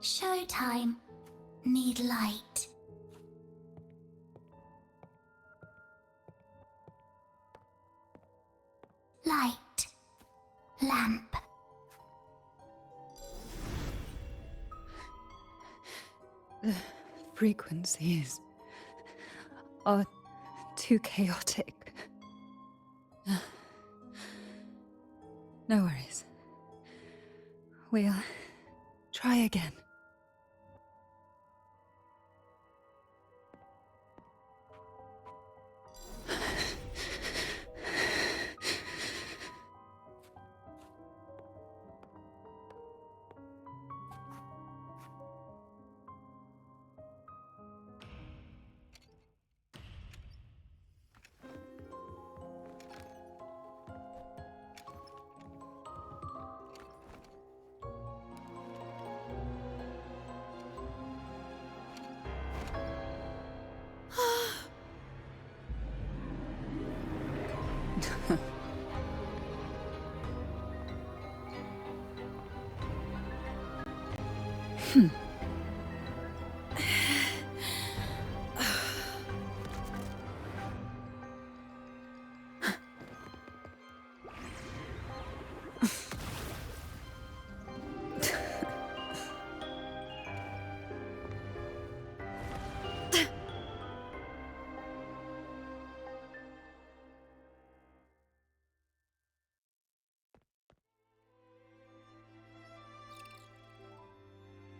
Showtime. Need light. Light. Lamp. The frequencies are too chaotic. No worries. We'll try again.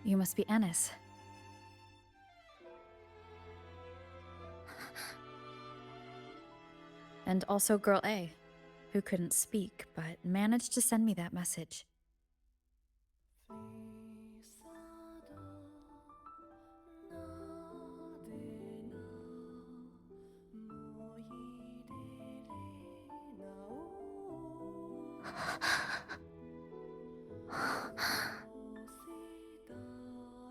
You must be Ennis. And also Girl A, who couldn't speak, but managed to send me that message.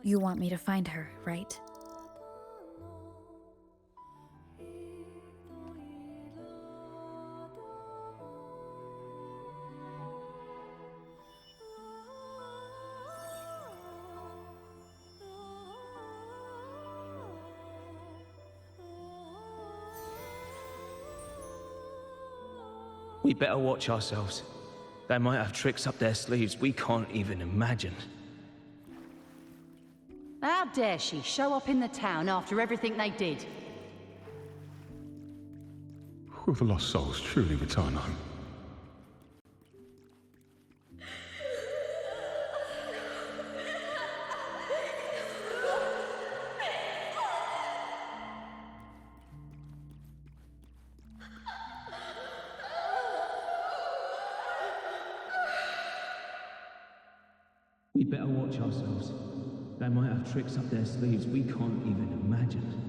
You want me to find her, right? We better watch ourselves. They might have tricks up their sleeves we can't even imagine. How dare she show up in the town after everything they did? Will the lost souls truly return home? We better watch ourselves. They might have tricks up their sleeves we can't even imagine.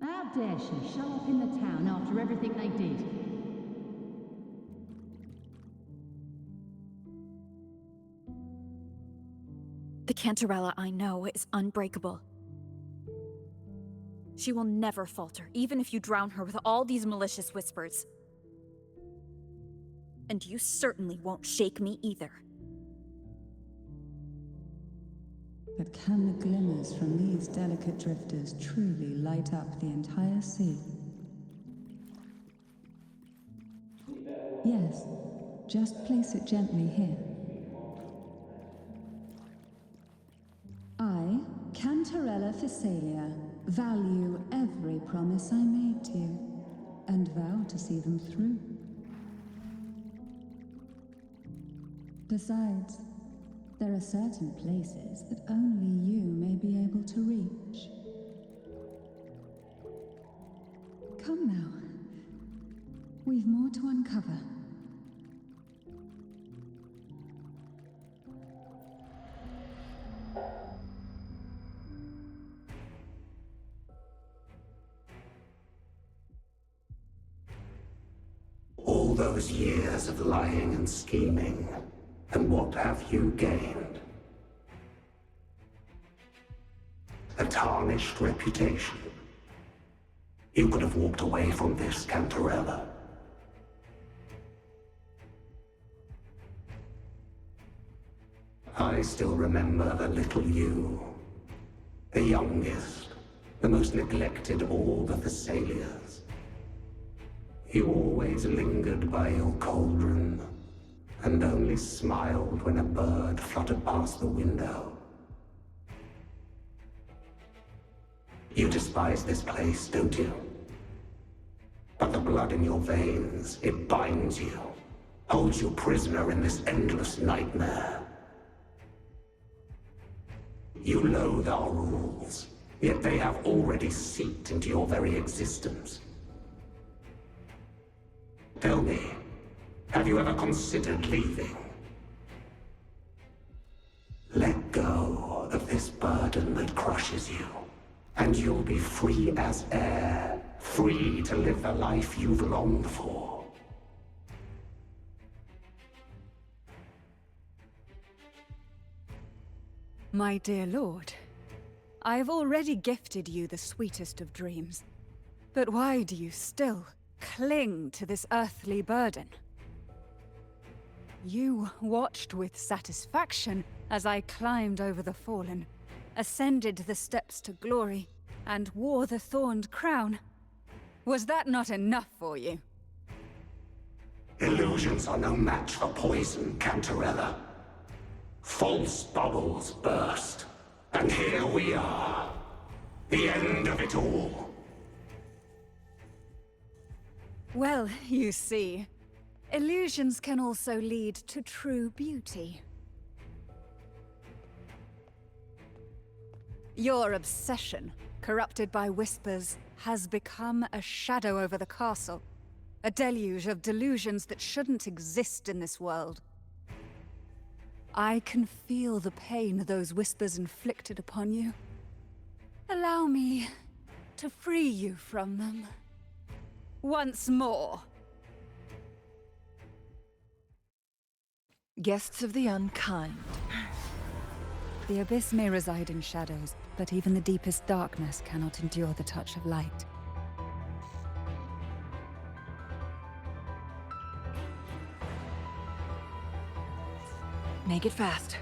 How dare she show up in the town after everything they did? The Cantarella I know is unbreakable. She will never falter, even if you drown her with all these malicious whispers. And you certainly won't shake me either. But can the glimmers from these delicate drifters truly light up the entire sea? Yes, just place it gently here. I, Cantarella Physalia, value every promise I made to you, and vow to see them through. Besides, there are certain places that only you may be able to reach. Come now. We've more to uncover. All those years of lying and scheming, and what have you gained? A tarnished reputation. You could have walked away from this, Cantarella. I still remember the little you. The youngest, the most neglected of all the Thessalias. You always lingered by your cauldron, and only smiled when a bird fluttered past the window. You despise this place, don't you? But the blood in your veins, it binds you, holds you prisoner in this endless nightmare. You loathe our rules, yet they have already seeped into your very existence. Tell me, have you ever considered leaving? Let go of this burden that crushes you, and you'll be free as air, free to live the life you've longed for. My dear lord, I have already gifted you the sweetest of dreams. But why do you still cling to this earthly burden? You watched with satisfaction as I climbed over the fallen, ascended the steps to glory, and wore the thorned crown. Was that not enough for you? Illusions are no match for poison, Cantarella. False bubbles burst, and here we are. The end of it all. Well, you see, illusions can also lead to true beauty. Your obsession, corrupted by whispers, has become a shadow over the castle. A deluge of delusions that shouldn't exist in this world. I can feel the pain those whispers inflicted upon you. Allow me to free you from them. Once more. Guests of the unkind. The abyss may reside in shadows, but even the deepest darkness cannot endure the touch of light. Make it fast.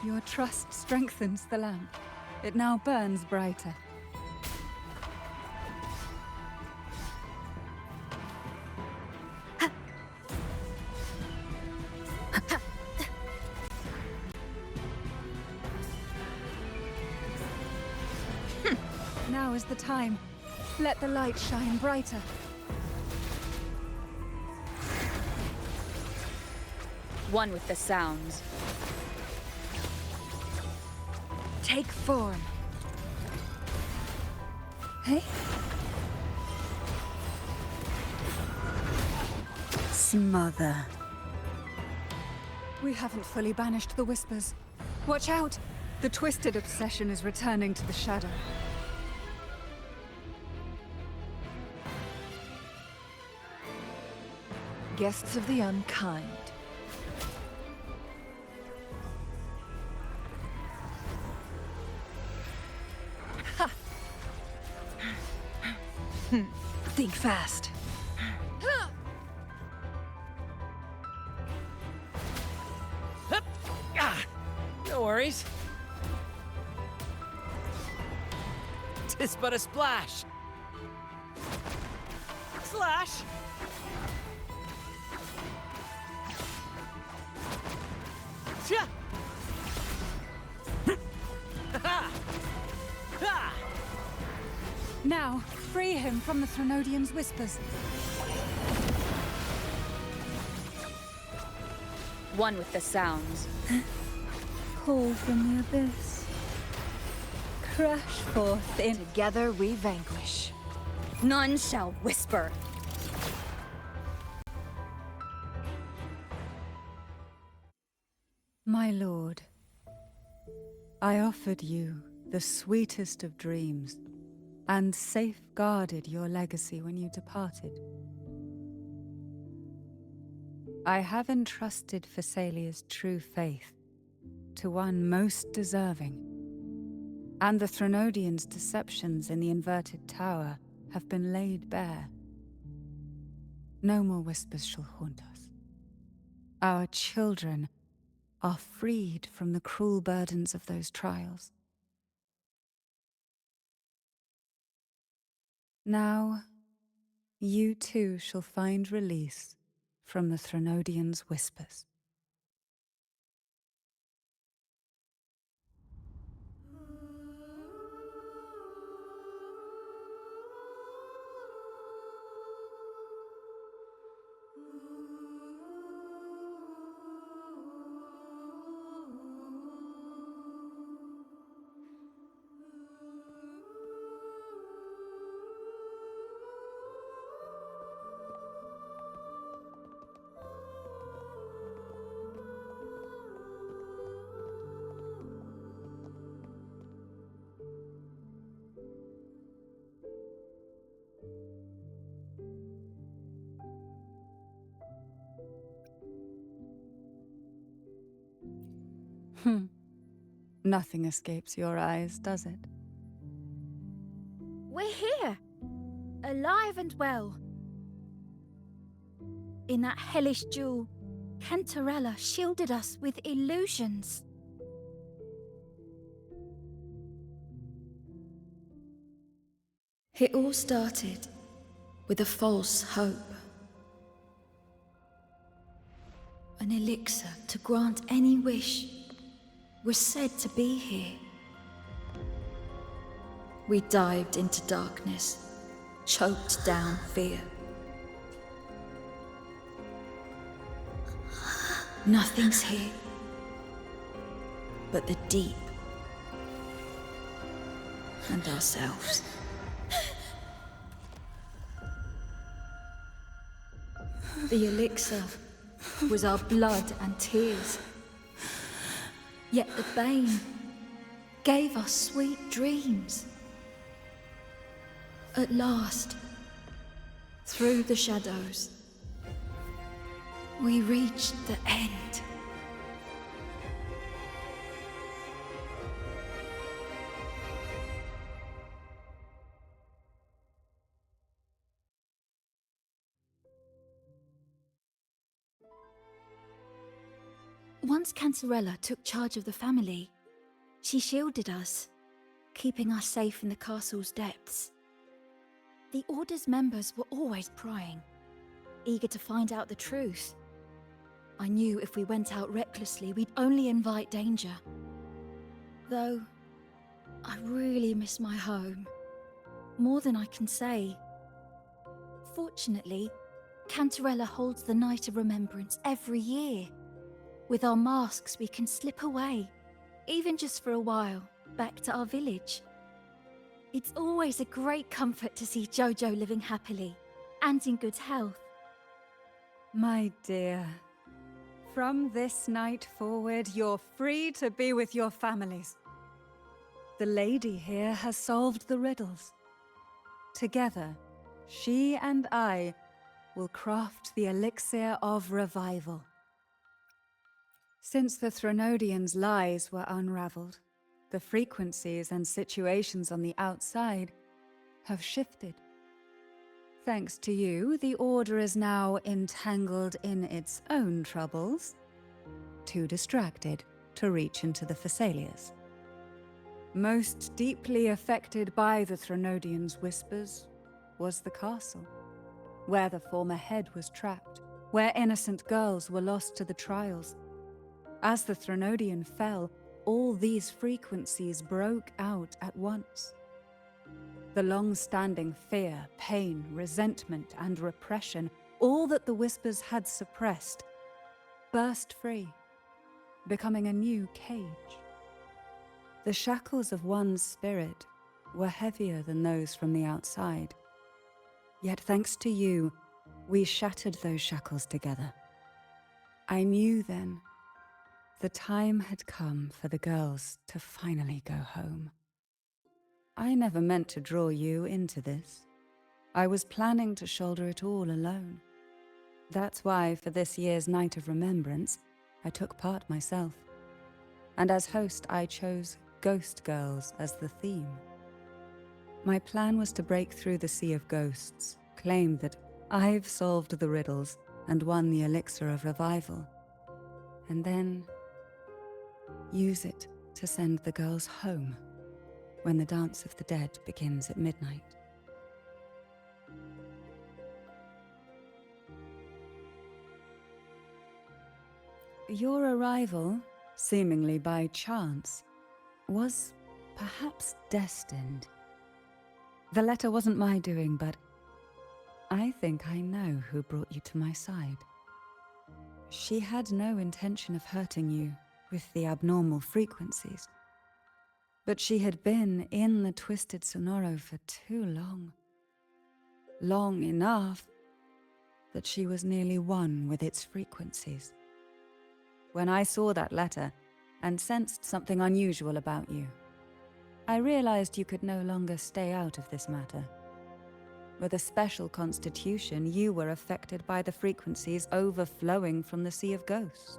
Your trust strengthens the lamp. It now burns brighter. Now is the time. Let the light shine brighter. One with the sounds. Take form. Hey? Smother. We haven't fully banished the whispers. Watch out! The twisted obsession is returning to the shadow. Guests of the unkind. Think fast. No worries. Tis but a splash. Slash! Tja! Now, free him from the Threnodian's whispers. One with the sounds. Call from the abyss. Crash forth in... Together we vanquish. None shall whisper. My lord, I offered you the sweetest of dreams and safeguarded your legacy when you departed. I have entrusted Phassalia's true faith to one most deserving, and the Threnodians' deceptions in the inverted tower have been laid bare. No more whispers shall haunt us. Our children are freed from the cruel burdens of those trials. Now, you too shall find release from the Threnodians' whispers. Nothing escapes your eyes, does it? We're here, alive and well. In that hellish duel, Cantarella shielded us with illusions. It all started with a false hope. An elixir to grant any wish was said to be here. We dived into darkness, choked down fear. Nothing's here but the deep and ourselves. The elixir was our blood and tears. Yet the bane gave us sweet dreams. At last, through the shadows, we reached the end. Once Cantarella took charge of the family, she shielded us, keeping us safe in the castle's depths. The Order's members were always prying, eager to find out the truth. I knew if we went out recklessly, we'd only invite danger. Though, I really miss my home. More than I can say. Fortunately, Cantarella holds the Night of Remembrance every year. With our masks, we can slip away, even just for a while, back to our village. It's always a great comfort to see Jojo living happily and in good health. My dear, from this night forward, you're free to be with your families. The lady here has solved the riddles. Together, she and I will craft the elixir of revival. Since the Threnodians' lies were unraveled, the frequencies and situations on the outside have shifted. Thanks to you, the Order is now entangled in its own troubles, too distracted to reach into the Thessalias. Most deeply affected by the Threnodians' whispers was the castle, where the former head was trapped, where innocent girls were lost to the trials. As the Threnodian fell, all these frequencies broke out at once. The long-standing fear, pain, resentment, and repression, all that the whispers had suppressed, burst free, becoming a new cage. The shackles of one's spirit were heavier than those from the outside. Yet thanks to you, we shattered those shackles together. I knew then the time had come for the girls to finally go home. I never meant to draw you into this. I was planning to shoulder it all alone. That's why for this year's Night of Remembrance, I took part myself. And as host, I chose Ghost Girls as the theme. My plan was to break through the sea of ghosts, claim that I've solved the riddles and won the elixir of revival, and then use it to send the girls home when the Dance of the Dead begins at midnight. Your arrival, seemingly by chance, was perhaps destined. The letter wasn't my doing, but I think I know who brought you to my side. She had no intention of hurting you with the abnormal frequencies, but she had been in the Twisted Sonoro for too long. Long enough that she was nearly one with its frequencies. When I saw that letter and sensed something unusual about you, I realized you could no longer stay out of this matter. With a special constitution, you were affected by the frequencies overflowing from the Sea of Ghosts.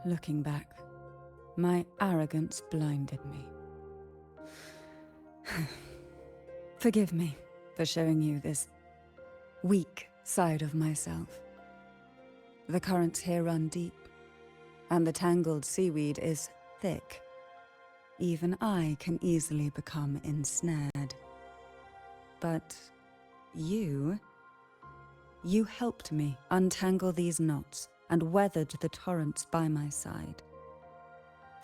Looking back, my arrogance blinded me. Forgive me for showing you this weak side of myself. The currents here run deep, and the tangled seaweed is thick. Even I can easily become ensnared. But you helped me untangle these knots and weathered the torrents by my side.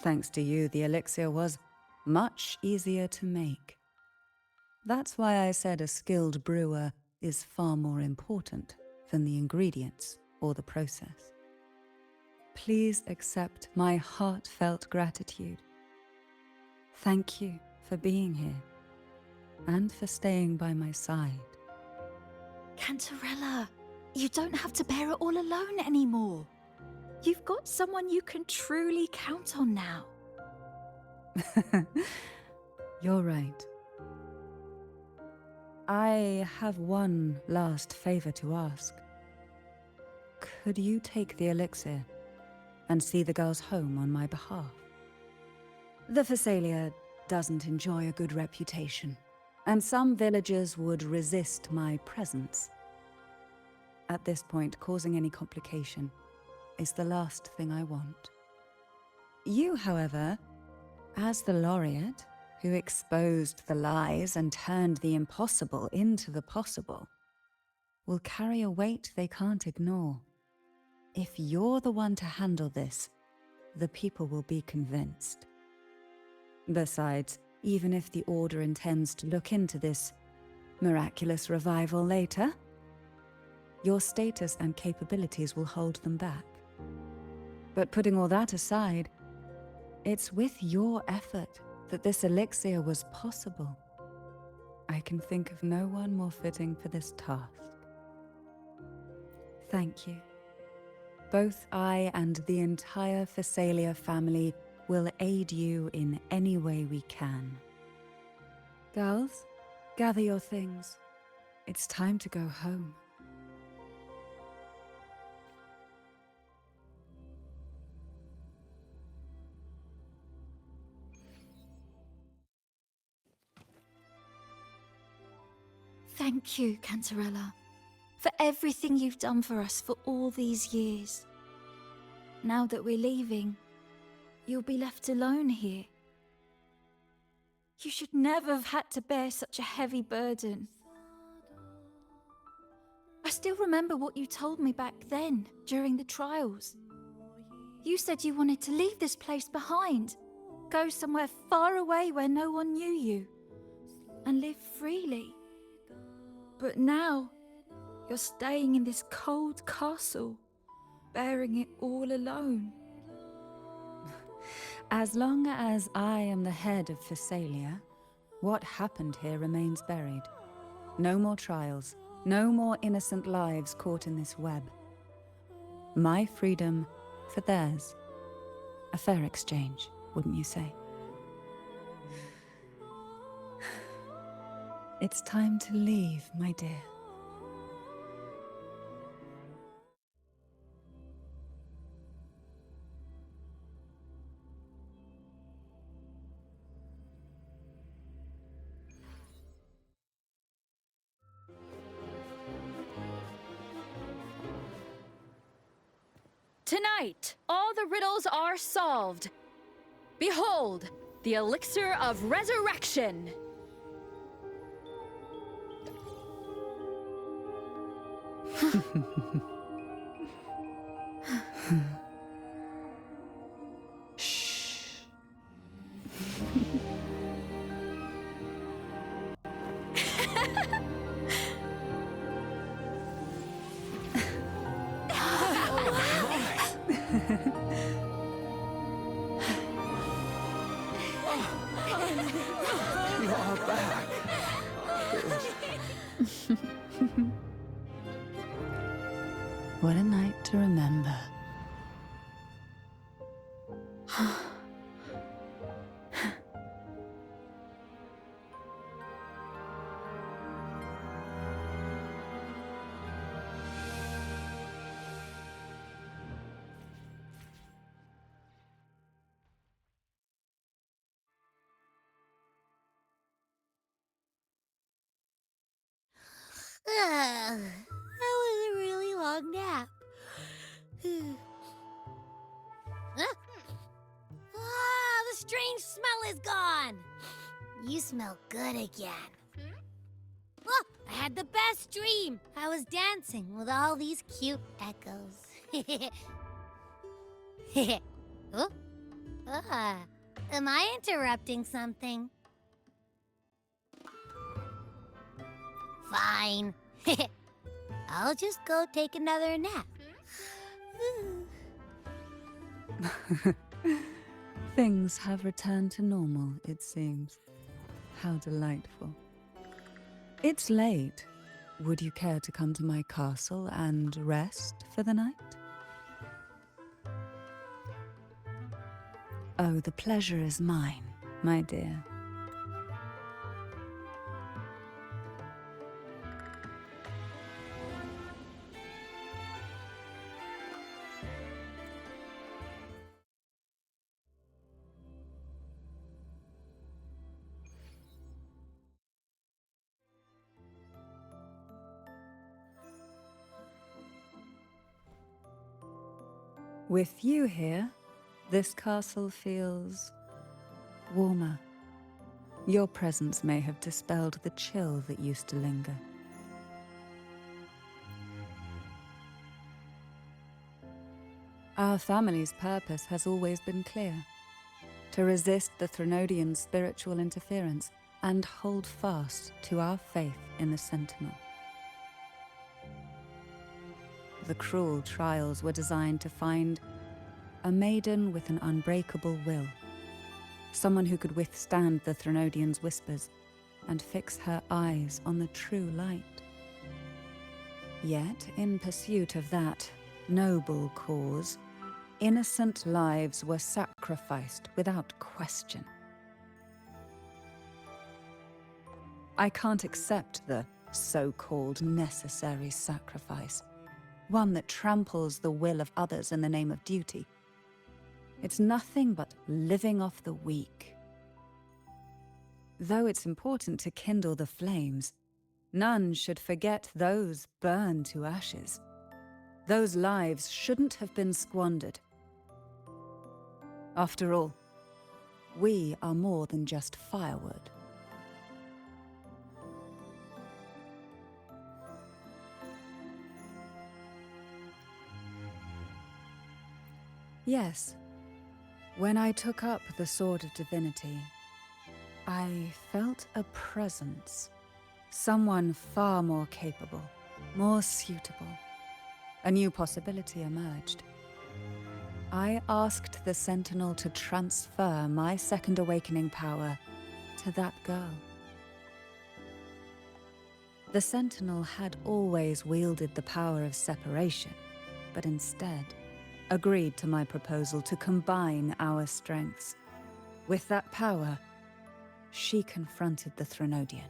Thanks to you, the elixir was much easier to make. That's why I said a skilled brewer is far more important than the ingredients or the process. Please accept my heartfelt gratitude. Thank you for being here and for staying by my side. Cantarella, you don't have to bear it all alone anymore. You've got someone you can truly count on now. You're right. I have one last favor to ask. Could you take the elixir and see the girls home on my behalf? The Thessalia doesn't enjoy a good reputation, and some villagers would resist my presence. At this point, causing any complication is the last thing I want. You, however, as the laureate who exposed the lies and turned the impossible into the possible, will carry a weight they can't ignore. If you're the one to handle this, the people will be convinced. Besides, even if the Order intends to look into this miraculous revival later, your status and capabilities will hold them back. But putting all that aside, it's with your effort that this elixir was possible. I can think of no one more fitting for this task. Thank you. Both I and the entire Phasalia family will aid you in any way we can. Girls, gather your things. It's time to go home. Thank you, Cantarella, for everything you've done for us for all these years. Now that we're leaving, you'll be left alone here. You should never have had to bear such a heavy burden. I still remember what you told me back then, during the trials. You said you wanted to leave this place behind, go somewhere far away where no one knew you, and live freely. But now, you're staying in this cold castle, bearing it all alone. As long as I am the head of Phasalia, what happened here remains buried. No more trials, no more innocent lives caught in this web. My freedom for theirs. A fair exchange, wouldn't you say? It's time to leave, my dear. Tonight, all the riddles are solved. Behold, the elixir of resurrection. Shh. You are back. What a night to remember. That was a really long nap. Huh? Ah, the strange smell is gone. You smell good again. Oh, I had the best dream. I was dancing with all these cute echoes. Oh? Am I interrupting something? Fine. I'll just go take another nap. Things have returned to normal, it seems. How delightful. It's late. Would you care to come to my castle and rest for the night? Oh, the pleasure is mine, my dear. With you here, this castle feels warmer. Your presence may have dispelled the chill that used to linger. Our family's purpose has always been clear: to resist the Threnodians' spiritual interference and hold fast to our faith in the Sentinel. The cruel trials were designed to find a maiden with an unbreakable will, someone who could withstand the Threnodians' whispers and fix her eyes on the true light. Yet, in pursuit of that noble cause, innocent lives were sacrificed without question. I can't accept the so-called necessary sacrifice, one that tramples the will of others in the name of duty. It's nothing but living off the weak. Though it's important to kindle the flames, none should forget those burned to ashes. Those lives shouldn't have been squandered. After all, we are more than just firewood. Yes, when I took up the Sword of Divinity, I felt a presence. Someone far more capable, more suitable. A new possibility emerged. I asked the Sentinel to transfer my second awakening power to that girl. The Sentinel had always wielded the power of separation, but instead agreed to my proposal to combine our strengths. With that power, she confronted the Threnodian.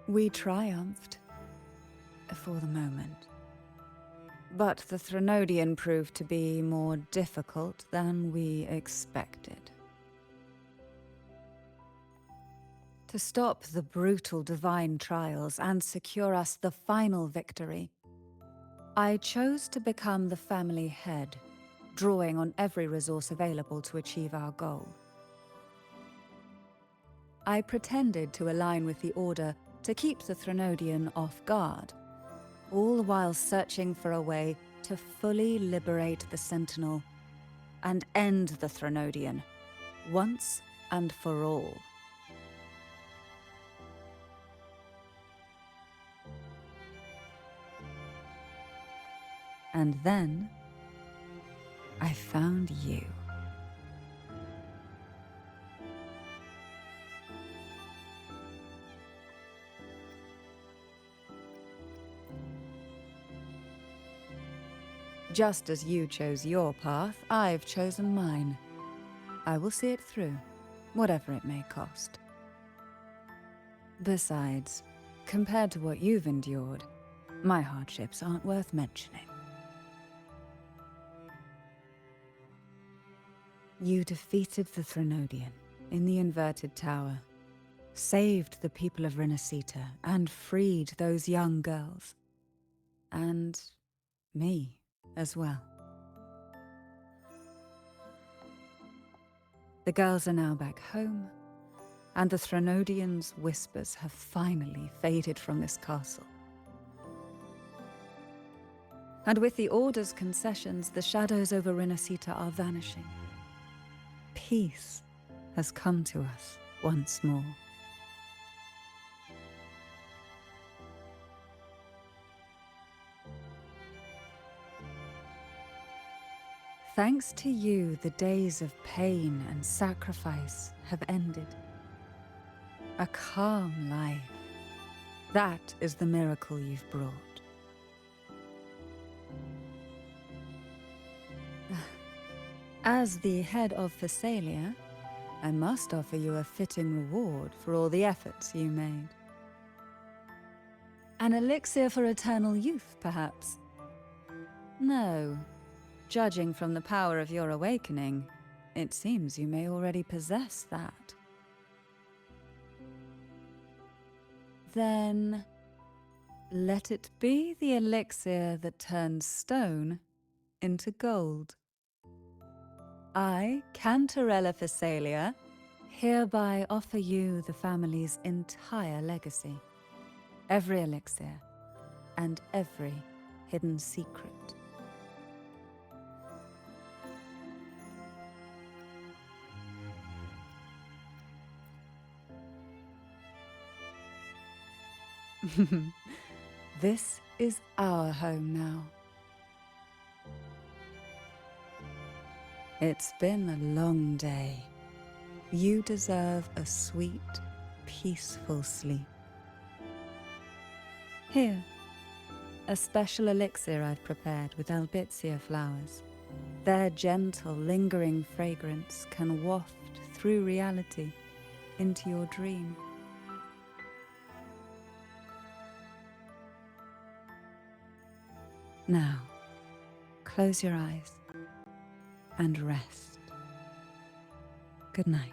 We triumphed, for the moment. But the Threnodian proved to be more difficult than we expected. To stop the brutal divine trials and secure us the final victory, I chose to become the family head, drawing on every resource available to achieve our goal. I pretended to align with the Order to keep the Threnodian off guard, all while searching for a way to fully liberate the Sentinel and end the Threnodian, once and for all. And then, I found you. Just as you chose your path, I've chosen mine. I will see it through, whatever it may cost. Besides, compared to what you've endured, my hardships aren't worth mentioning. You defeated the Threnodian in the Inverted Tower, saved the people of Renacita, and freed those young girls. And me as well. The girls are now back home, and the Threnodian's whispers have finally faded from this castle. And with the Order's concessions, the shadows over Renacita are vanishing. Peace has come to us once more. Thanks to you, the days of pain and sacrifice have ended. A calm life. That is the miracle you've brought. As the head of Phasalia, I must offer you a fitting reward for all the efforts you made. An elixir for eternal youth, perhaps? No. Judging from the power of your awakening, it seems you may already possess that. Then, let it be the elixir that turns stone into gold. I, Cantarella Phasalia, hereby offer you the family's entire legacy. Every elixir and every hidden secret. This is our home now. It's been a long day. You deserve a sweet, peaceful sleep. Here, a special elixir I've prepared with albizia flowers. Their gentle, lingering fragrance can waft through reality into your dream. Now, close your eyes and rest. Good night.